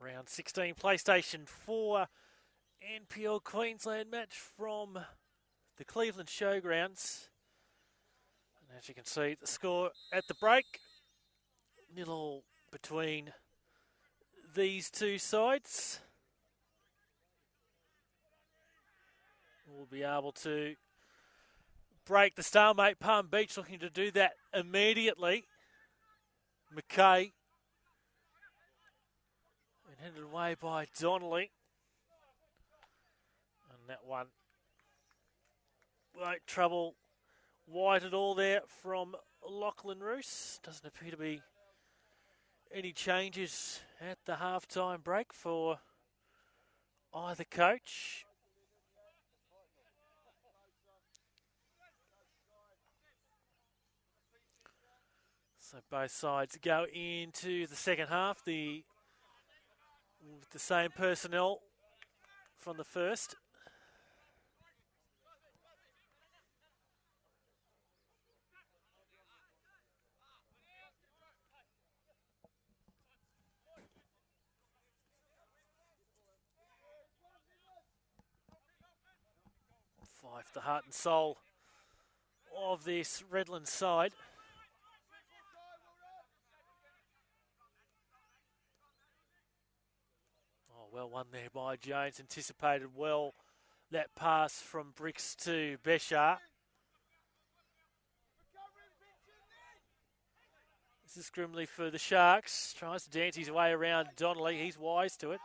round 16 PlayStation 4 NPL Queensland match from the Cleveland Showgrounds. And as you can see, the score at the break, nil between these two sides. We'll be able to break the stalemate. Palm Beach looking to do that immediately. McKay. And headed away by Donnelly. And that one won't trouble White at all there from Lachlan Roos. Doesn't appear to be any changes at the half-time break for either coach. So both sides go into the second half with the same personnel from the first. Five, the heart and soul of this Redlands side. Oh, well won there by Jones. Anticipated well that pass from Bricks to Beshar. This is Grimley for the Sharks. Tries to dance his way around Donnelly. He's wise to it.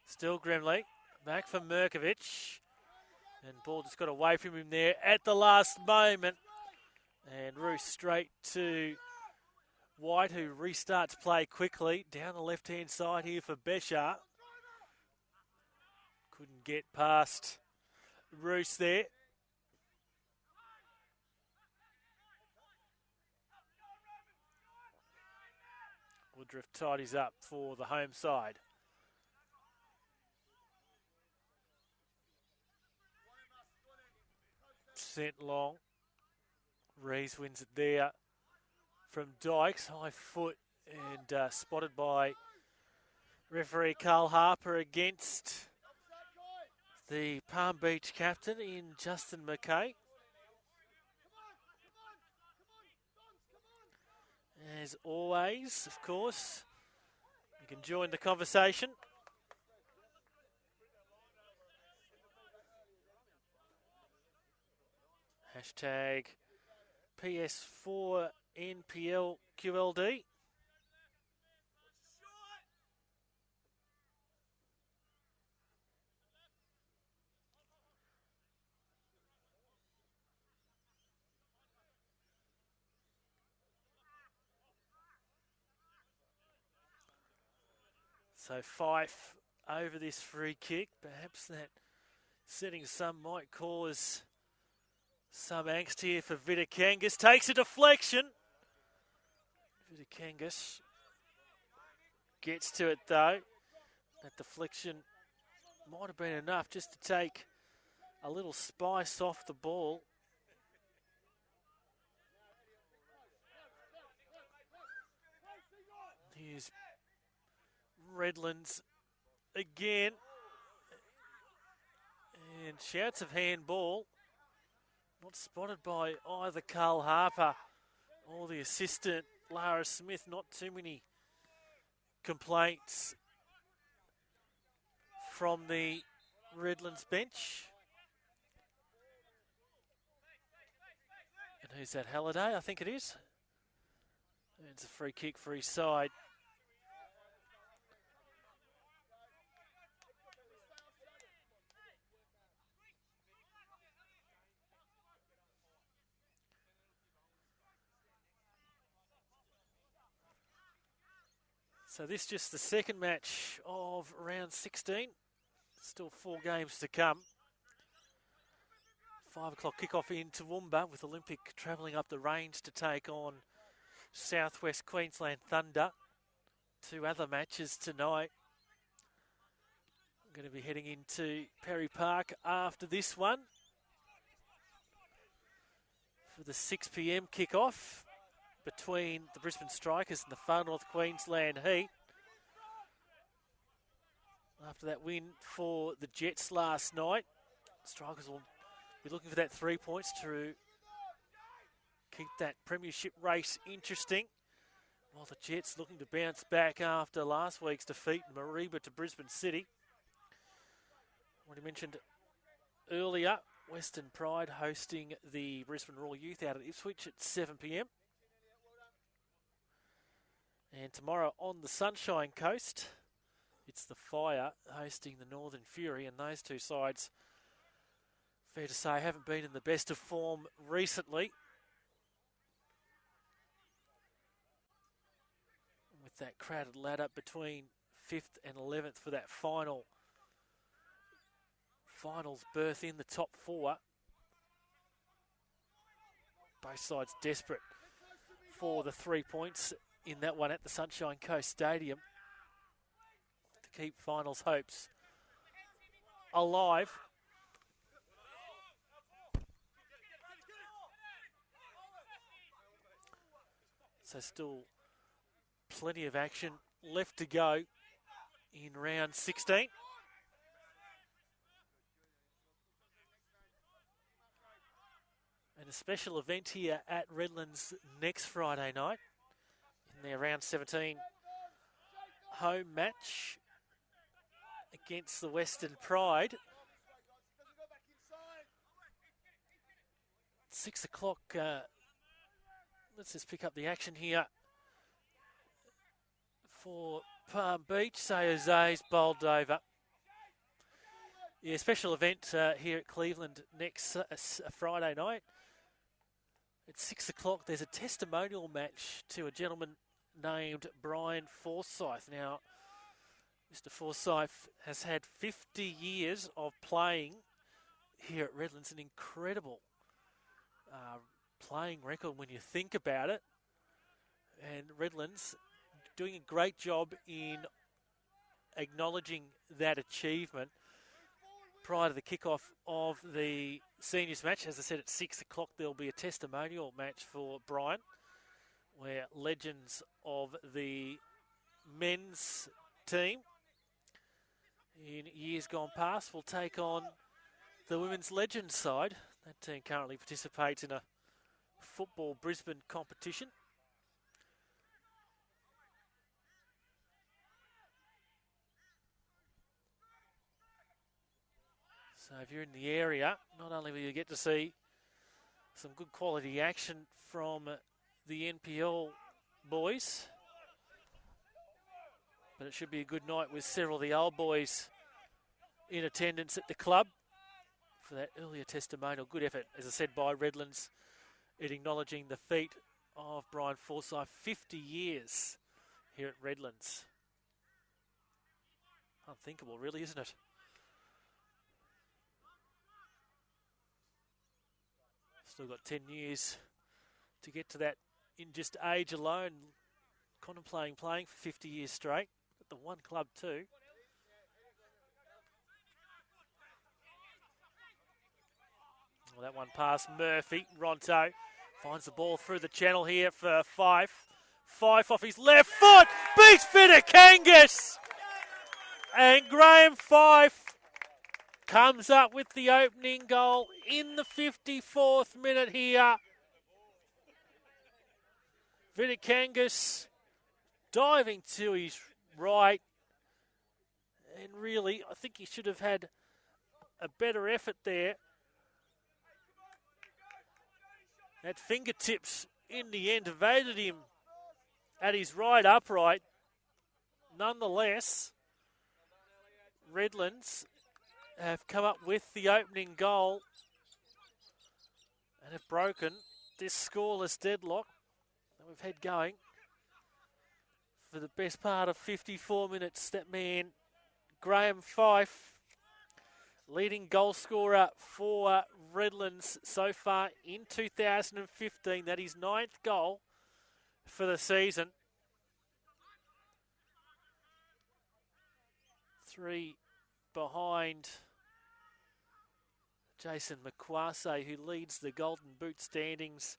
Still Grimley. Back for Merkovich. And ball just got away from him there at the last moment. And Roos straight to White, who restarts play quickly. Down the left-hand side here for Beshar. Couldn't get past Roos there. Woodruff tidies up for the home side. Sent long. Rees wins it there from Dykes. High foot and spotted by referee Carl Harper against the Palm Beach captain in Justin McKay. As always, of course, you can join the conversation. Hashtag PS4NPLQLD. So Fife over this free kick. Perhaps that setting some might cause some angst here for Vitakangas. Takes a deflection. Vitakangas gets to it though. That deflection might have been enough just to take a little spice off the ball. Here's Redlands again. And shouts of handball. Not spotted by either Carl Harper or the assistant, Lara Smith. Not too many complaints from the Redlands bench. And who's that, Halliday? I think it is. It's a free kick for his side. So this just the second match of round 16. Still 4 games to come. 5 o'clock kickoff in Toowoomba with Olympic travelling up the range to take on Southwest Queensland Thunder. 2 other matches tonight. I'm going to be heading into Perry Park after this one for the 6 p.m. kickoff between the Brisbane Strikers and the Far North Queensland Heat. After that win for the Jets last night, Strikers will be looking for that 3 points to keep that premiership race interesting. While the Jets looking to bounce back after last week's defeat in Mareeba to Brisbane City. Already mentioned earlier, Western Pride hosting the Brisbane Royal Youth out at Ipswich at 7 p.m. And tomorrow on the Sunshine Coast, it's the Fire hosting the Northern Fury, and those two sides, fair to say, haven't been in the best of form recently. With that crowded ladder between 5th and 11th for that finals berth in the top 4. Both sides desperate for the 3 points in that one at the Sunshine Coast Stadium to keep finals hopes alive. So still plenty of action left to go in round 16. And a special event here at Redlands next Friday night in their round 17 home match against the Western Pride. 6 o'clock. Let's just pick up the action here for Palm Beach. Say Jose's bowled over. Yeah, special event here at Cleveland next Friday night. At 6 o'clock, there's a testimonial match to a gentleman named Brian Forsyth. Now, Mr. Forsyth has had 50 years of playing here at Redlands, an incredible playing record when you think about it. And Redlands doing a great job in acknowledging that achievement prior to the kickoff of the seniors match. As I said, at 6 o'clock there'll be a testimonial match for Brian, where legends of the men's team in years gone past will take on the women's legends side. That team currently participates in a Football Brisbane competition. So if you're in the area, not only will you get to see some good quality action from the NPL boys, but it should be a good night with several of the old boys in attendance at the club for that earlier testimonial. Good effort, as I said, by Redlands in acknowledging the feat of Brian Forsyth. 50 years here at Redlands. Unthinkable, really, isn't it? Still got 10 years to get to that in just age alone. Contemplating playing for 50 years straight at the one club too. Well, that one past Murphy. Ronto finds the ball through the channel here for Fife. Fife off his left foot. Beats Kangas. And Graham Fife comes up with the opening goal in the 54th minute here. Kangas diving to his right. And really, I think he should have had a better effort there. At fingertips in the end evaded him at his right upright. Nonetheless, Redlands have come up with the opening goal and have broken this scoreless deadlock that we've had going for the best part of 54 minutes. That man, Graham Fife, leading goal scorer for Redlands so far in 2015. That is 9th goal for the season. 3 behind Jason McQuarse, who leads the Golden Boot standings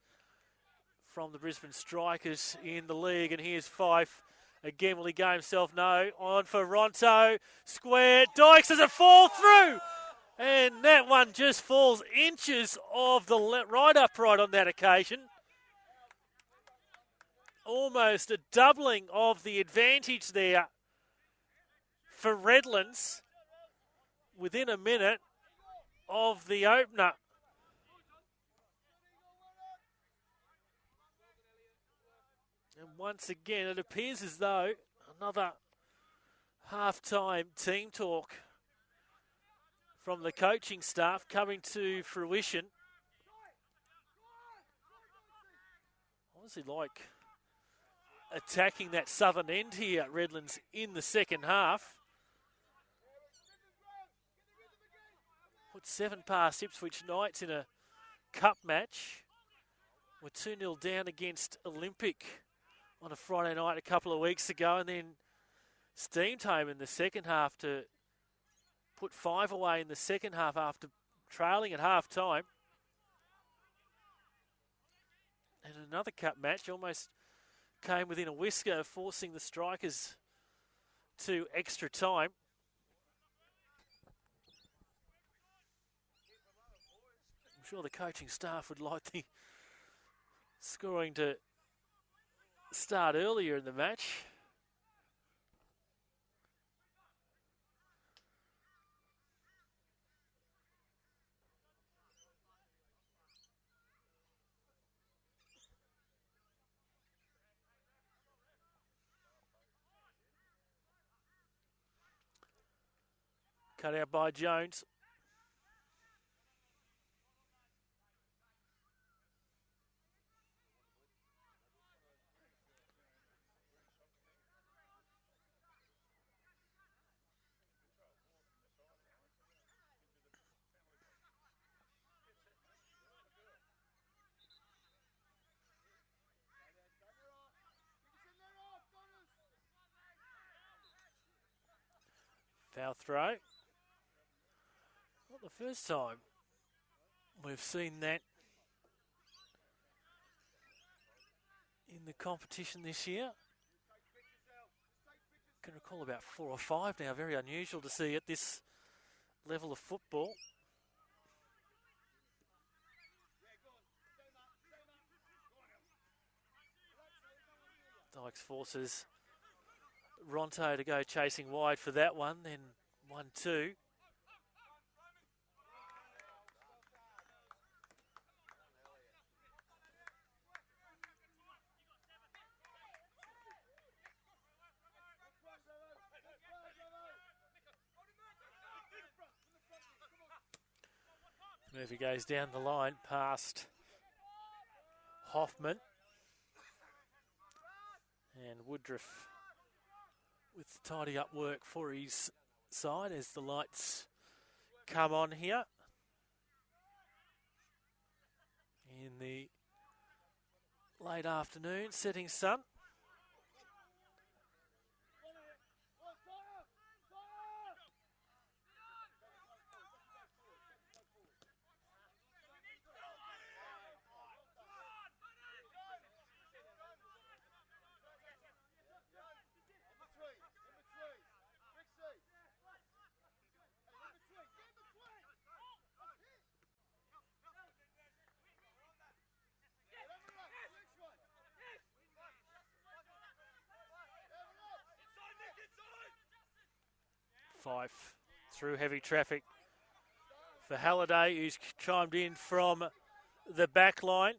from the Brisbane Strikers in the league. And here's Fife. Again, will he go himself? No. On for Ronto. Square. Dykes as a fall through. And that one just falls inches of the right upright on that occasion. Almost a doubling of the advantage there for Redlands within a minute of the opener. And once again, it appears as though another half-time team talk from the coaching staff coming to fruition. Honestly, like attacking that southern end here at Redlands in the second half. Put 7 past Ipswich Knights in a cup match. We're 2-0 down against Olympic on a Friday night a couple of weeks ago, and then steamed home in the second half to put 5 away in the second half after trailing at half time. And another cup match almost came within a whisker, forcing the Strikers to extra time. I'm sure the coaching staff would like the scoring to start earlier in the match. Cut out by Jones. Foul throw. Not the first time we've seen that in the competition this year. I can recall about 4 or 5 now. Very unusual to see at this level of football. Dykes forces Ronto to go chasing wide for that one, then 1-2. Murphy goes down the line past Hoffman. And Woodruff with tidy up work for his side as the lights come on here in the late afternoon, setting sun. Fife through heavy traffic for Halliday, who's chimed in from the back line.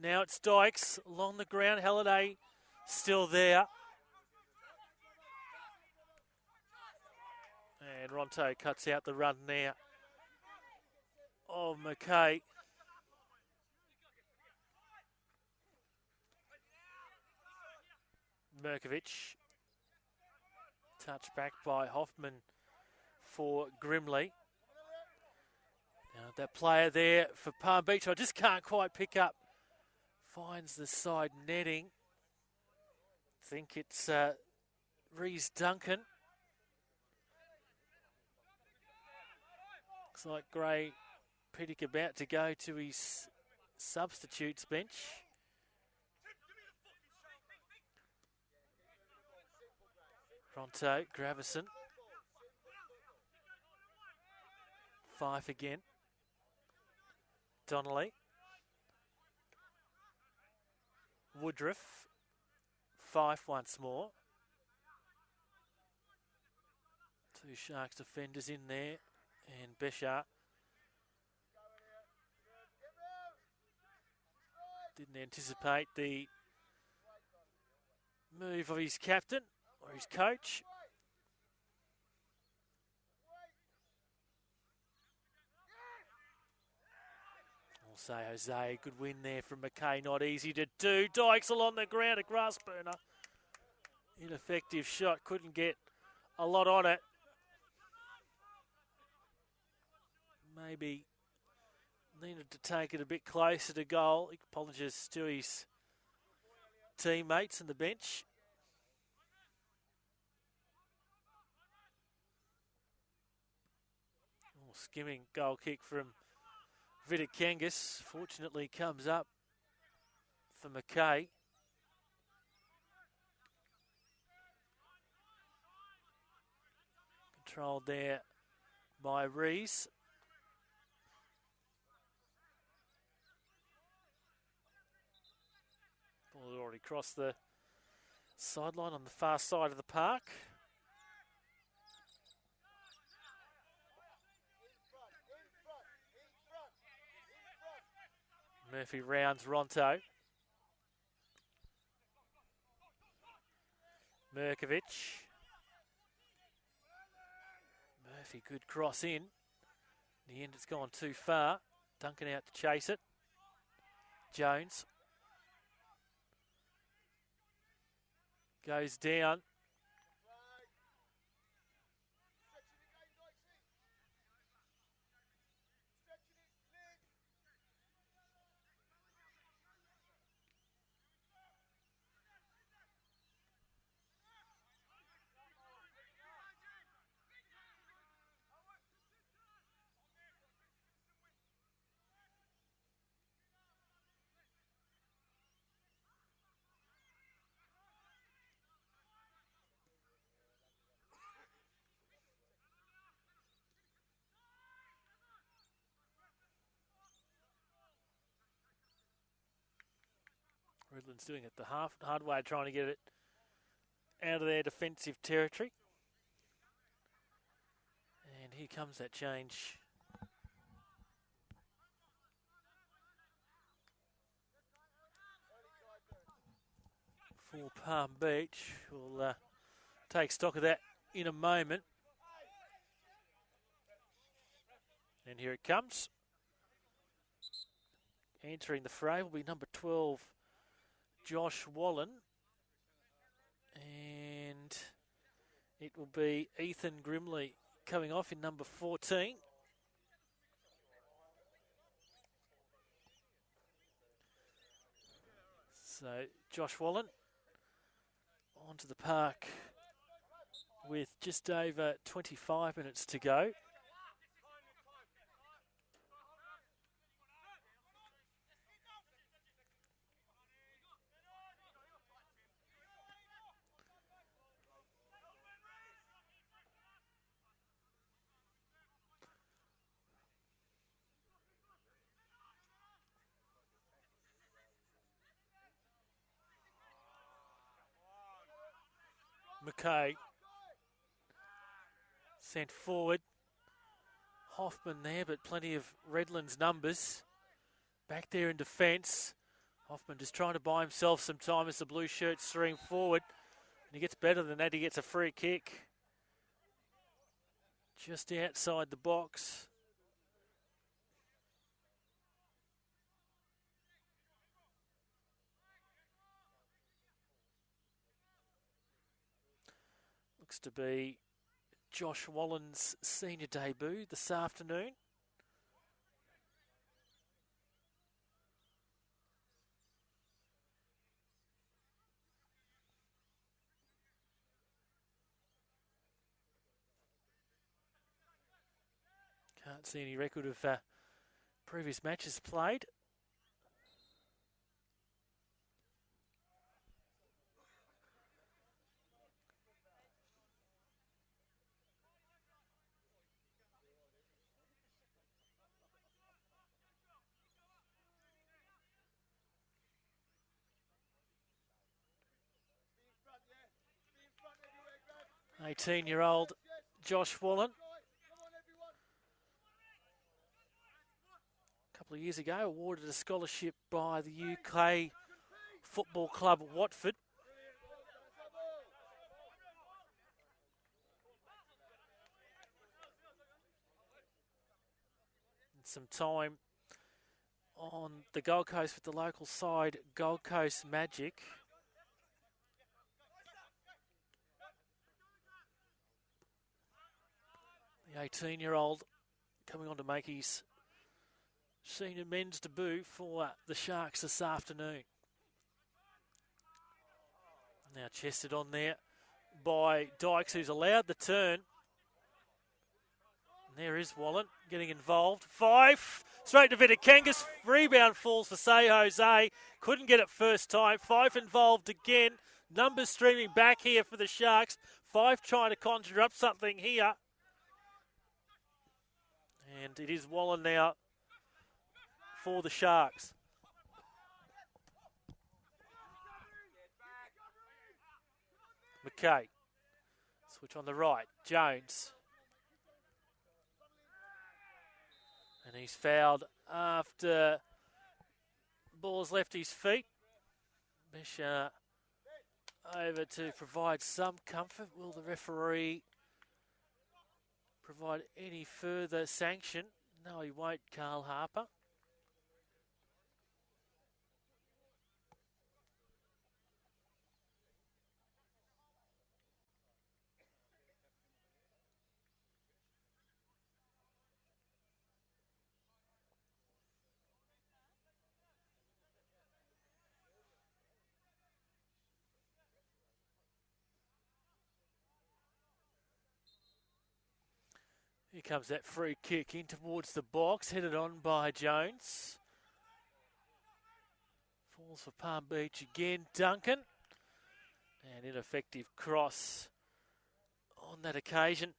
Now it's Dykes along the ground. Halliday still there. And Ronto cuts out the run there of McKay. Merkovich. Touch back by Hoffman for Grimley. Now that player there for Palm Beach, I just can't quite pick up. Finds the side netting. I think it's Reese Duncan. Looks like Gray Pittick about to go to his substitutes bench. Ronto, Gravison. Fife again. Donnelly. Woodruff. Fife once more. Two Sharks defenders in there. And Beshar didn't anticipate the move of his captain or his coach. I'll say Jose, good win there from McKay, not easy to do. Dykesel on the ground, a grass burner. Ineffective shot, couldn't get a lot on it. Maybe needed to take it a bit closer to goal. He apologises to his teammates on the bench. Oh, skimming goal kick from Vidakangas. Fortunately comes up for McKay. Controlled there by Rees. Ball had already crossed the sideline on the far side of the park. Murphy rounds Ronto. Mirkovic. Murphy, good cross in. In the end, it's gone too far. Duncan out to chase it. Jones. Goes down. Redlands doing it the hard way, trying to get it out of their defensive territory. And here comes that change. For Palm Beach. We'll take stock of that in a moment. And here it comes. Entering the fray will be number 12, Josh Wallen. And it will be Ethan Grimley coming off in number 14. So Josh Wallen onto the park with just over 25 minutes to go. McKay sent forward. Hoffman there, but plenty of Redlands numbers. Back there in defence. Hoffman just trying to buy himself some time as the blue shirts stream forward. And he gets better than that. He gets a free kick. Just outside the box. Looks to be Josh Wallen's senior debut this afternoon. Can't see any record of previous matches played. "18-year-old Josh Wallen, a couple of years ago, awarded a scholarship by the UK football club Watford. And some time on the Gold Coast with the local side, Gold Coast Magic. The 18-year-old coming on to make his senior men's debut for the Sharks this afternoon. Now chested on there by Dykes, who's allowed the turn. And there is Wallen getting involved. Fife, straight to Vitakangas. Rebound falls for Say Jose. Couldn't get it first time. Fife involved again. Numbers streaming back here for the Sharks. Fife trying to conjure up something here. And it is Wallen now for the Sharks. McKay. Switch on the right. Jones. And he's fouled after ball's left his feet. Besha over to provide some comfort. Will the referee provide any further sanction? No, he won't, Carl Harper. Here comes that free kick in towards the box, headed on by Jones. Falls for Palm Beach again, Duncan. An ineffective cross on that occasion.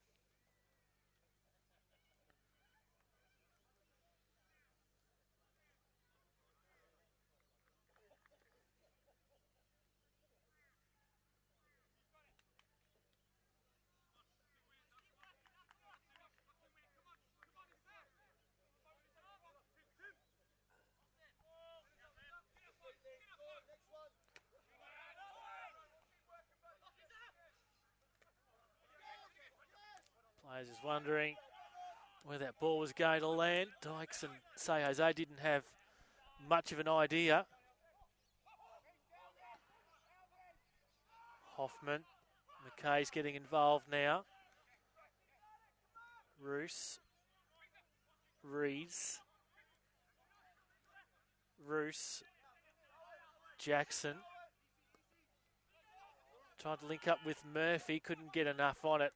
Players is wondering where that ball was going to land. Dykes and Say Jose didn't have much of an idea. Hoffman. McKay's getting involved now. Roos. Rees. Roos. Jackson. Tried to link up with Murphy. Couldn't get enough on it.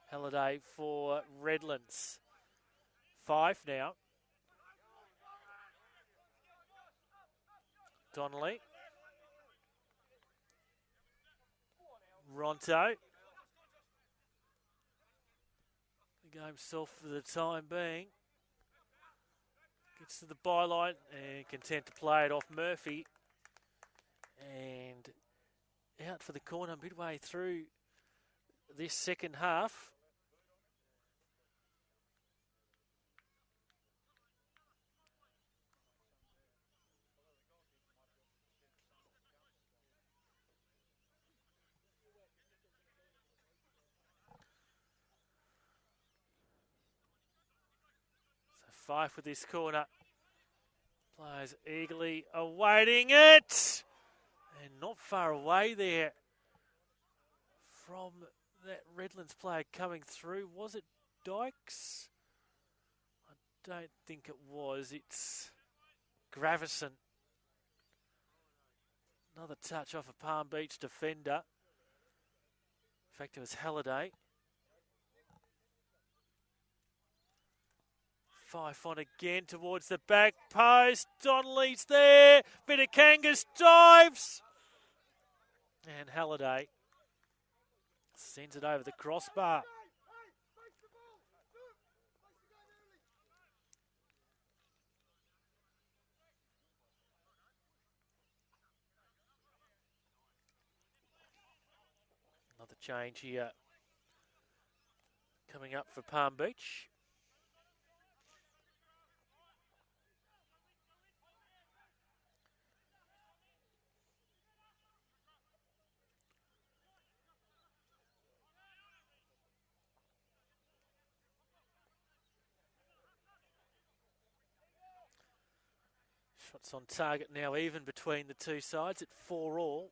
Halliday for Redlands. 5 now. Donnelly. Ronto. The game himself for the time being. Gets to the byline and content to play it off Murphy. And out for the corner midway through this second half. Fife with this corner. Players eagerly awaiting it. And not far away there from that Redlands player coming through. Was it Dykes? I don't think it was. It's Gravison. Another touch off a Palm Beach defender. In fact, it was Halliday. Fife on again towards the back post. Donnelly's there. Vitakangas dives. And Halliday sends it over the crossbar. Another change here coming up for Palm Beach. Shots on target now even between the two sides at 4-all.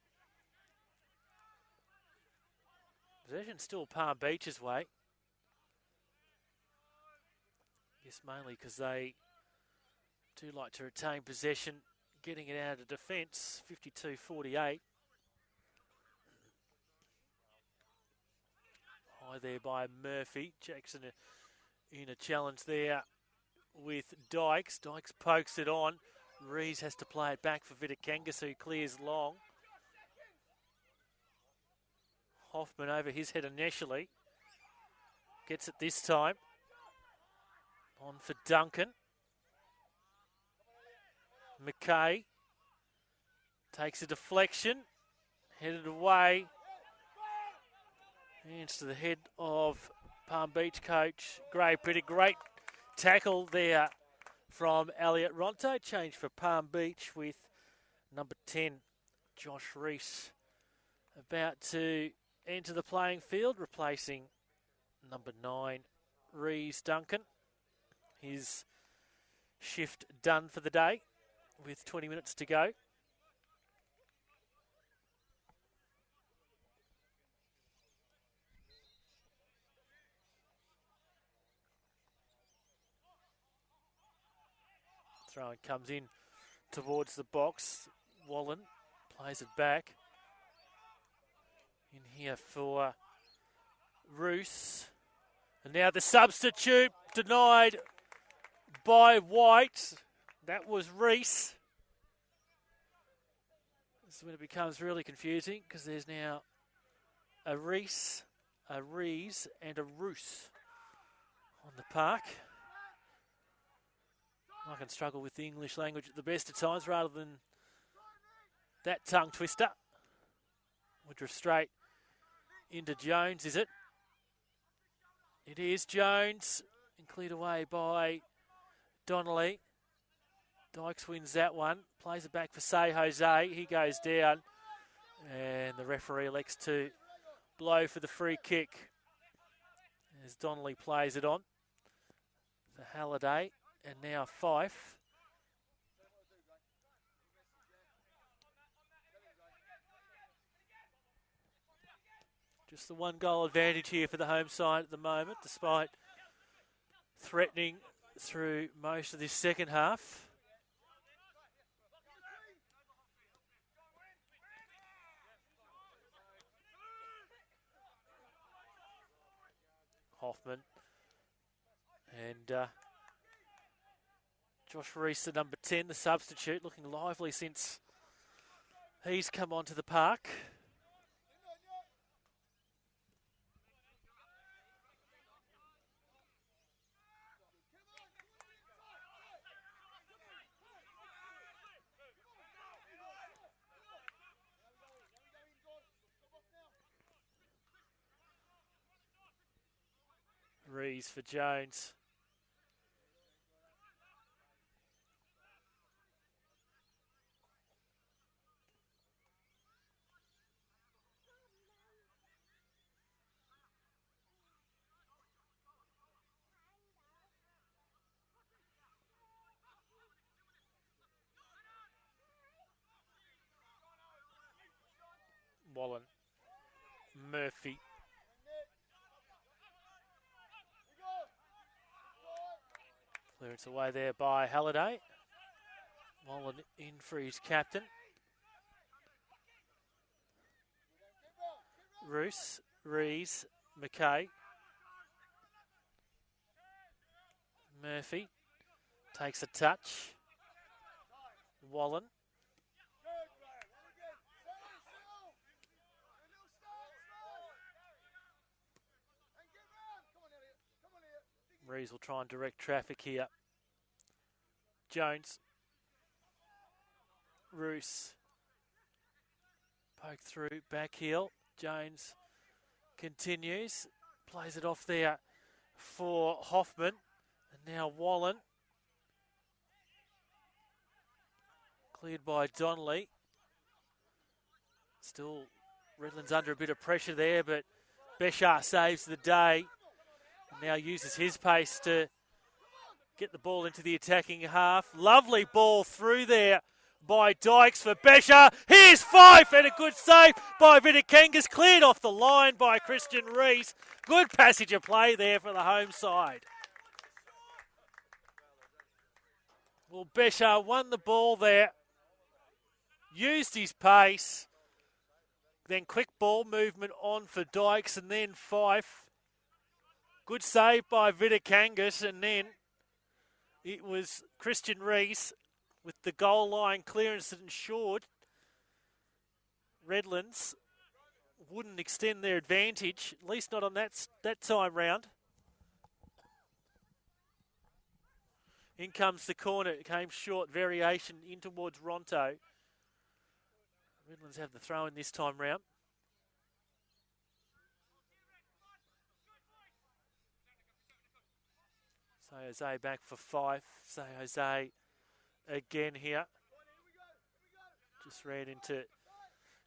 Possession still Palm Beach's way. I guess mainly because they do like to retain possession, getting it out of defence, 52-48. High there by Murphy. Jackson in a challenge there with Dykes. Dykes pokes it on. Rees has to play it back for Vitakangas, who clears long. Hoffman over his head initially. Gets it this time. On for Duncan. McKay takes a deflection. Headed away. Hands to the head of Palm Beach coach Gray. Pretty great tackle there from Elliot Ronto. Change for Palm Beach with number 10, Josh Rees, about to enter the playing field, replacing number 9, Rees Duncan. His shift done for the day with 20 minutes to go. Throw-in comes in towards the box. Wallen plays it back. In here for Roos. And now the substitute denied by White. That was Rees. This is when it becomes really confusing because there's now a Rees, a Rees and a Roos on the park. I can struggle with the English language at the best of times rather than that tongue twister. Woodruff straight into Jones, is it? It is Jones, and cleared away by Donnelly. Dykes wins that one, plays it back for Say Jose. He goes down, and the referee elects to blow for the free kick as Donnelly plays it on for Halliday. And now Fife. Just the one goal advantage here for the home side at the moment, despite threatening through most of this second half. Hoffman and Josh Rees, the number 10, the substitute, looking lively since he's come onto the park. Rees for Jones. Wallen. Murphy. Clearance away there by Halliday. Wallen in for his captain. Roos, Rees, McKay. Murphy takes a touch. Wallen. Rees will try and direct traffic here. Jones. Roos. Poke through, back heel. Jones continues. Plays it off there for Hoffman. And now Wallen. Cleared by Donnelly. Still Redlands under a bit of pressure there, but Beshar saves the day. And now uses his pace to get the ball into the attacking half. Lovely ball through there by Dykes for Beshar. Here's Fife and a good save by Vitikangas. Cleared off the line by Christian Rees. Good passage of play there for the home side. Well, Beshar won the ball there. Used his pace. Then quick ball movement on for Dykes and then Fife. Good save by Vitikangas, and then it was Christian Rees with the goal line clearance that ensured Redlands wouldn't extend their advantage, at least not on that time round. In comes the corner. It came short. Variation in towards Ronto. Redlands have the throw in this time round. Say Jose back for Fife. Say Jose again here. Just ran into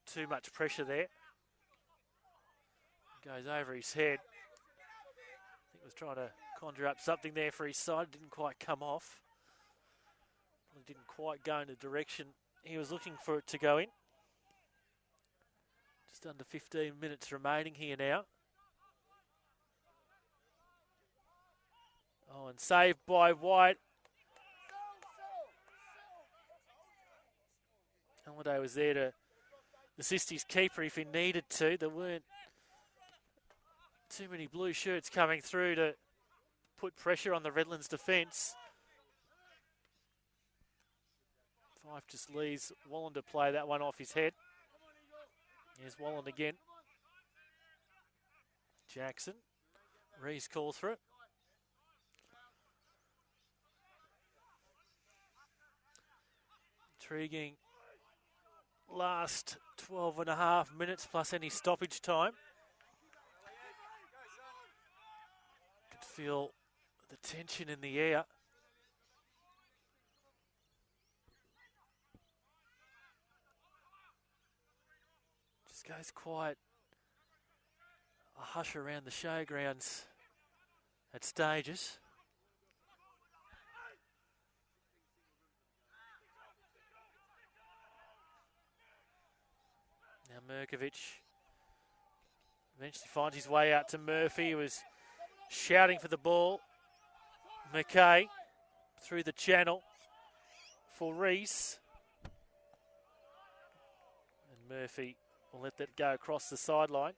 too much pressure there. Goes over his head. I think was trying to conjure up something there for his side. Didn't quite come off. Probably didn't quite go in the direction he was looking for it to go in. Just under 15 minutes remaining here now. Oh, and saved by White. Halliday was there to assist his keeper if he needed to. There weren't too many blue shirts coming through to put pressure on the Redlands defence. Fife just leaves Wallen to play that one off his head. Here's Wallen again. Jackson. Rees calls for it. Intriguing last 12 and a half minutes plus any stoppage time. Could feel the tension in the air. Just goes quite a hush around the showgrounds at stages. Now Mirkovic eventually finds his way out to Murphy, who was shouting for the ball. McKay through the channel for Rees. And Murphy will let that go across the sideline.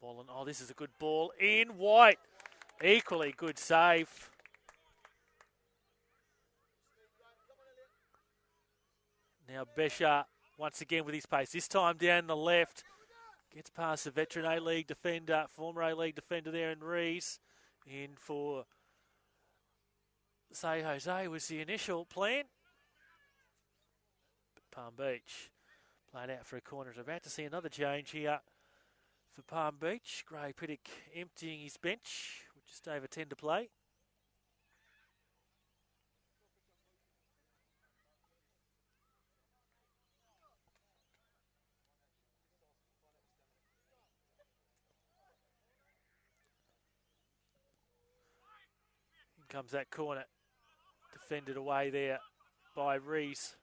Wallen, oh, this is a good ball in. White, equally good save. Now Beshar once again with his pace. This time down the left. Gets past the veteran A-League defender, former A-League defender there in Rees. In for Say Jose was the initial plan. But Palm Beach played out for a corner. We're about to see another change here for Palm Beach. Gray Pittock emptying his bench with just over 10 to play. In comes that corner. Defended away there by Rees.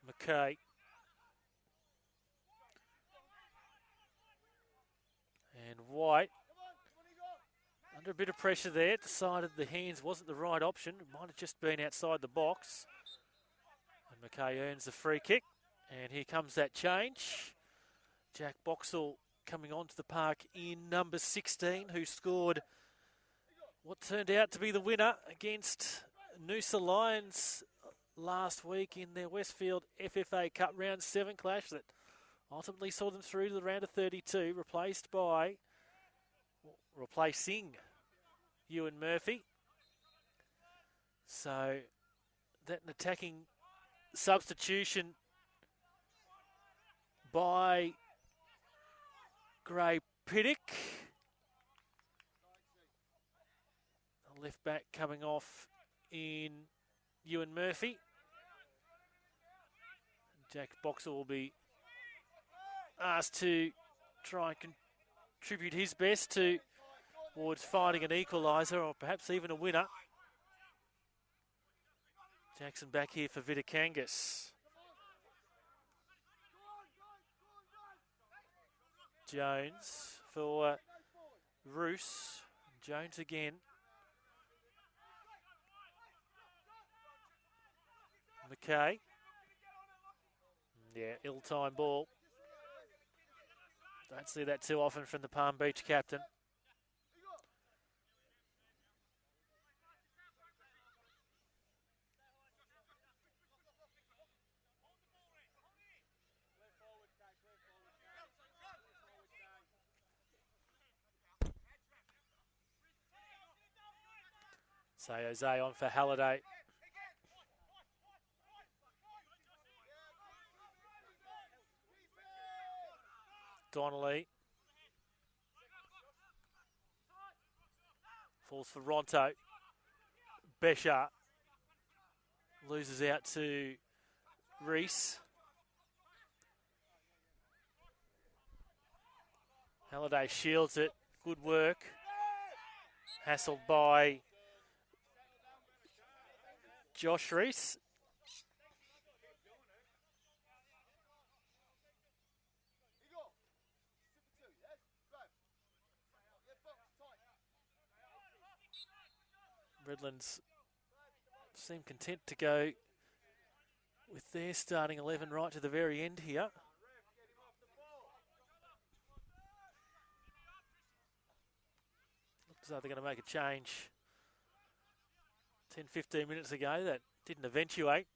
McKay. And White, under a bit of pressure there, decided the hands wasn't the right option. It might have just been outside the box. And McKay earns the free kick. And here comes that change. Jack Boxall coming onto the park in number 16, who scored what turned out to be the winner against Noosa Lions last week in their Westfield FFA Cup Round 7 clash that ultimately saw them through to the round of 32, replacing Ewan Murphy. So that an attacking substitution by Gray Piddick. Left back coming off in Ewan Murphy. Jack Boxall will be asked to try and contribute his best towards finding an equaliser or perhaps even a winner. Jackson back here for Vitakangas. Jones for Roos. Jones again. McKay. Yeah, ill-timed ball. Don't see that too often from the Palm Beach captain. So Jose on for Halliday. Donnelly. Falls for Ronto. Besha loses out to Reese. Halliday shields it. Good work. Hassled by Josh Reese. Redlands seem content to go with their starting 11 right to the very end here. Looks like they're going to make a change 10-15 minutes ago. That didn't eventuate.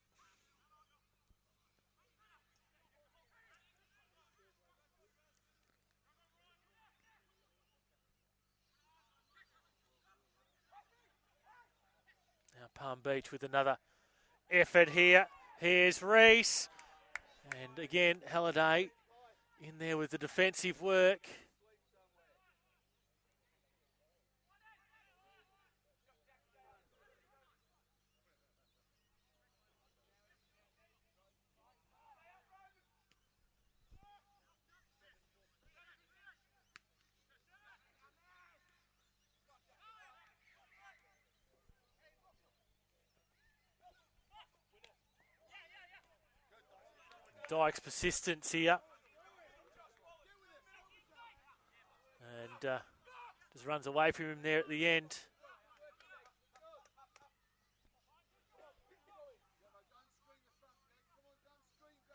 Now Palm Beach with another effort here. Here's Reese. And again, Halliday in there with the defensive work. Dyke's persistence here. And just runs away from him there at the end.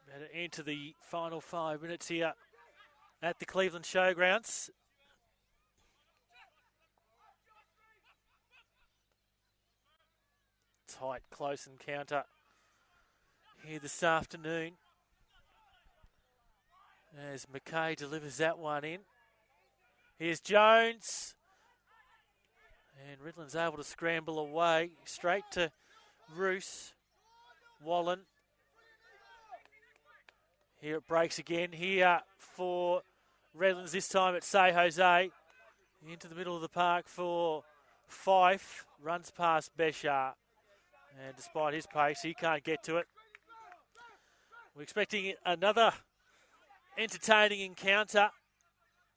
Better enter the final 5 minutes here at the Cleveland Showgrounds. Tight, close encounter here this afternoon as McKay delivers that one in. Here's Jones. And Redlands able to scramble away straight to Roos. Wallen. Here it breaks again. Here for Redlands, this time it's Say Jose. Into the middle of the park for Fife. Runs past Beshar. And despite his pace, he can't get to it. We're expecting another entertaining encounter.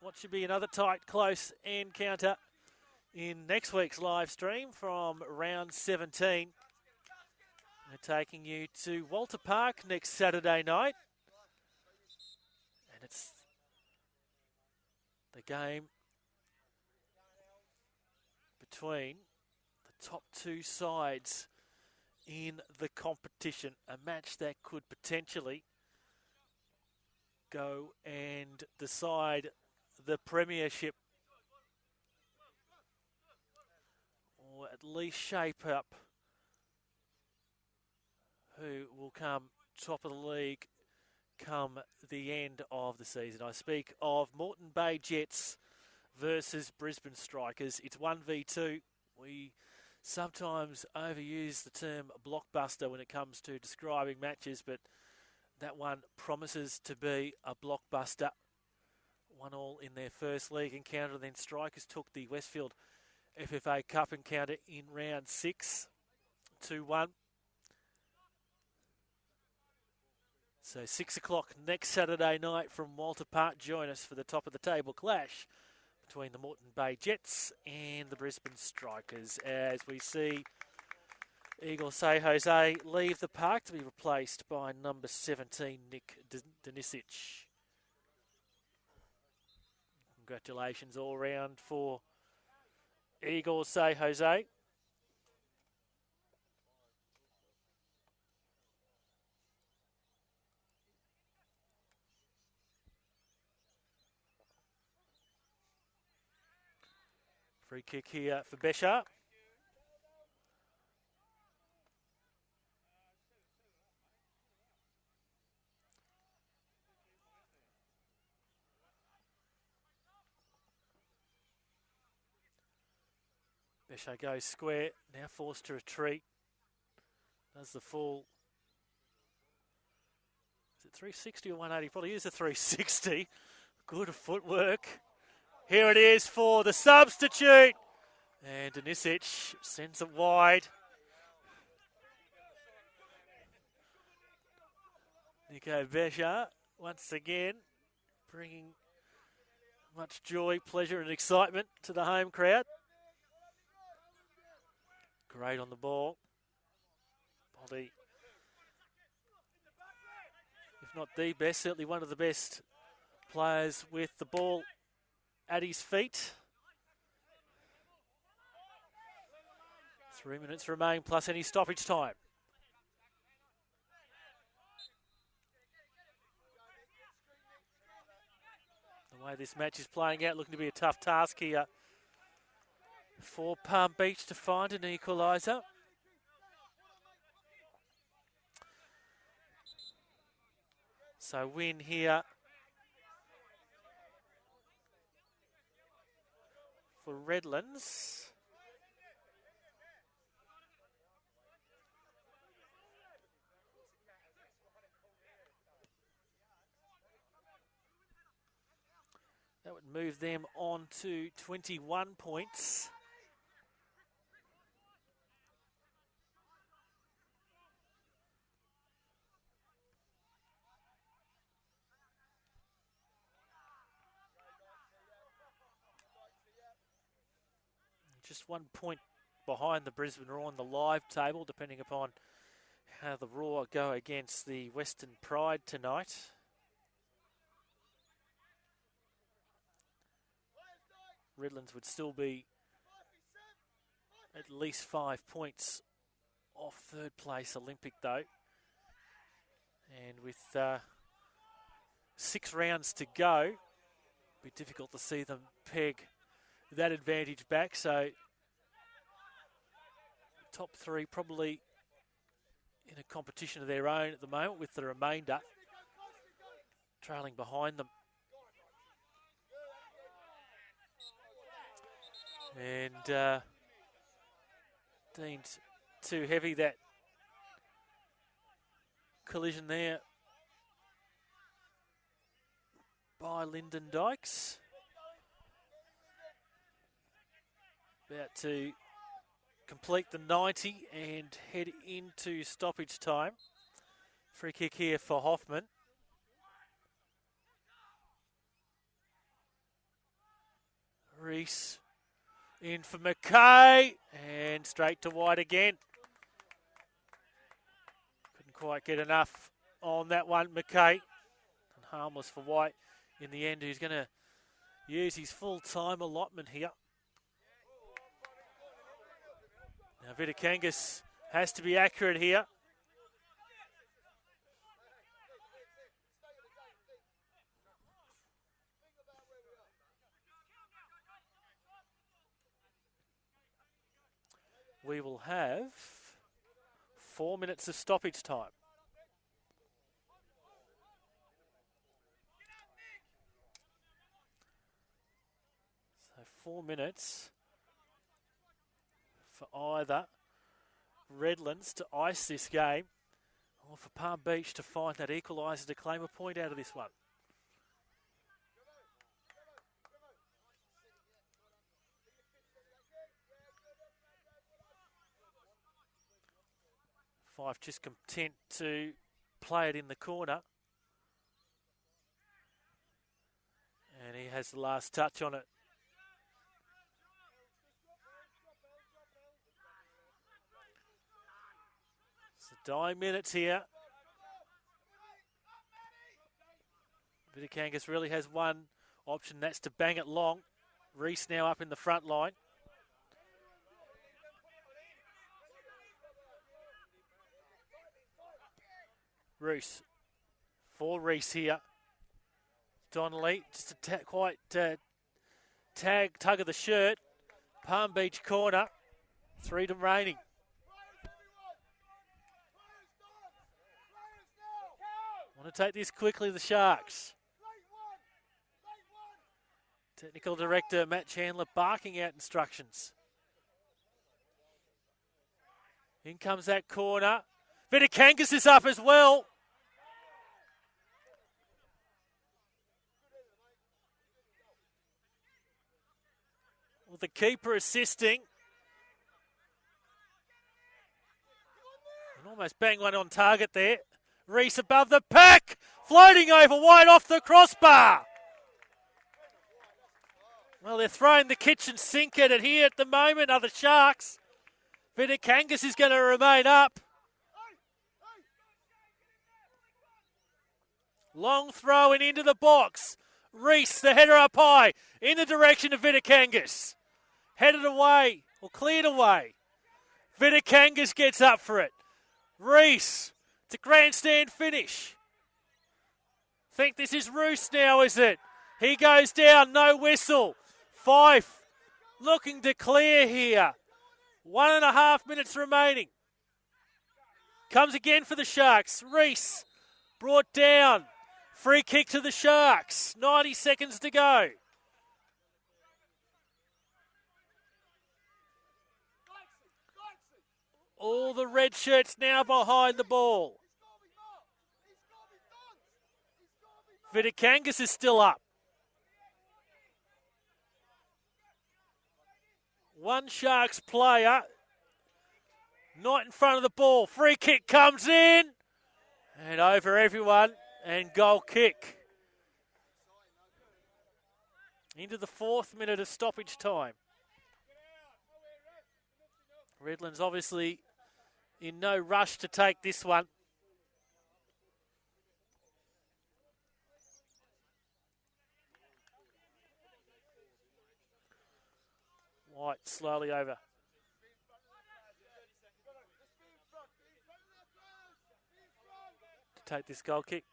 What should be another tight, close encounter in next week's live stream from round 17. We're taking you to Walter Park next Saturday night. And it's the game between the top two sides in the competition. A match that could potentially go and decide the premiership, or at least shape up who will come top of the league come the end of the season. I speak of Moreton Bay Jets versus Brisbane Strikers. It's 1v2. We sometimes overuse the term blockbuster when it comes to describing matches, but that one promises to be a blockbuster. 1-1 in their first league encounter. Then Strikers took the Westfield FFA Cup encounter in round 6, 2-1. So 6 o'clock next Saturday night from Walter Park. Join us for the top of the table clash between the Moreton Bay Jets and the Brisbane Strikers, as we see Eagle Say Jose leave the park to be replaced by number 17, Nick Denisic. Congratulations all round for Eagle Say Jose. Free kick here for Besha. Besha goes square, now forced to retreat. Does the full... Is it 360 or 180? Probably is a 360. Good footwork. Here it is for the substitute. And Denisic sends it wide. Nico Besha, once again, bringing much joy, pleasure and excitement to the home crowd. Great on the ball. Probably, if not the best, certainly one of the best players with the ball at his feet. 3 minutes remain plus any stoppage time. The way this match is playing out, looking to be a tough task here for Palm Beach to find an equaliser. So win here for Redlands. That would move them on to 21 points. Just 1 point behind the Brisbane Roar on the live table, depending upon how the Roar go against the Western Pride tonight. Redlands would still be at least 5 points off third place Olympic though. And with 6 rounds to go, it'd be difficult to see them peg that advantage back. So top 3 probably in a competition of their own at the moment, with the remainder trailing behind them. And deemed too heavy, that collision there by Lyndon Dykes. About to complete the 90 and head into stoppage time. Free kick here for Hoffman. Reese in for McKay, and straight to wide again. Couldn't quite get enough on that one, McKay. And harmless for White in the end, who's going to use his full-time allotment here. Now Vitakangas has to be accurate here. we will have 4 minutes of stoppage time. So 4 minutes for either Redlands to ice this game or for Palm Beach to find that equaliser to claim a point out of this one. Fife just content to play it in the corner. And he has the last touch on it. So dying minutes here. Vitikangas really has one option, that's to bang it long. Reese now up in the front line. Roos for Reese here. Donnelly just a tug of the shirt. Palm Beach corner. 3 remaining. Want to take this quickly, the Sharks. Technical Director Matt Chandler barking out instructions. In comes that corner. Vitikangas is up as well. With the keeper assisting. And almost bang one on target there. Reese above the pack. Floating over wide off the crossbar. Well, they're throwing the kitchen sink at it here at the moment, are the Sharks. Vitikangas is going to remain up. Long throw and into the box. Reese, the header up high, in the direction of Vitikangas. Headed away, or cleared away. Vitikangas gets up for it. Reese, it's a grandstand finish. Think this is Roos now, is it? He goes down, no whistle. Fife looking to clear here. 1.5 minutes remaining. Comes again for the Sharks. Reese brought down. Free kick to the Sharks. 90 seconds to go. All the red shirts now behind the ball. Vitikangas is still up. One Sharks player not in front of the ball. Free kick comes in. And over everyone. And goal kick. Into the 4th minute of stoppage time. Redlands obviously in no rush to take this one. White slowly over. To take this goal kick.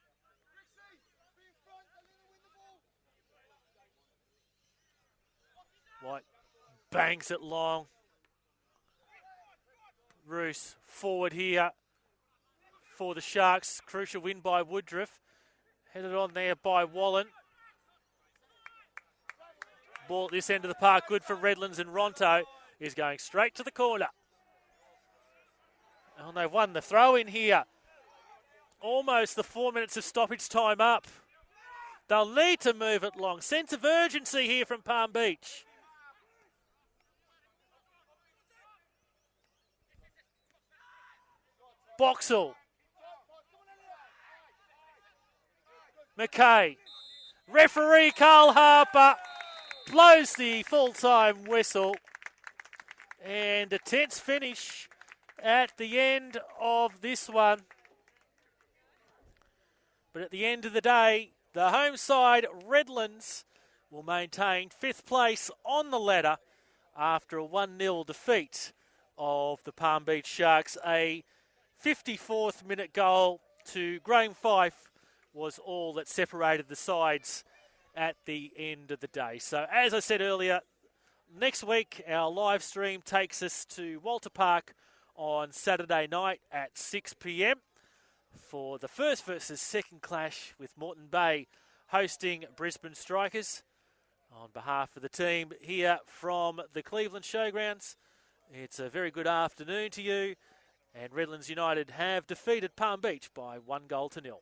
White bangs it long. Roos forward here for the Sharks. Crucial win by Woodruff. Headed on there by Wallen. Ball at this end of the park, good for Redlands, and Ronto is going straight to the corner. And they've won the throw in here. Almost the 4 minutes of stoppage time up. They'll need to move it long. Sense of urgency here from Palm Beach. Boxall. McKay. Referee Carl Harper blows the full-time whistle. And a tense finish at the end of this one. But at the end of the day, the home side, Redlands, will maintain 5th place on the ladder after a 1-0 defeat of the Palm Beach Sharks. A 54th minute goal to Graham Fife was all that separated the sides at the end of the day. So as I said earlier, next week our live stream takes us to Walter Park on Saturday night at 6 p.m. for the first versus second clash with Moreton Bay hosting Brisbane Strikers. On behalf of the team here from the Cleveland Showgrounds, it's a very good afternoon to you. And Redlands United have defeated Palm Beach by 1-0.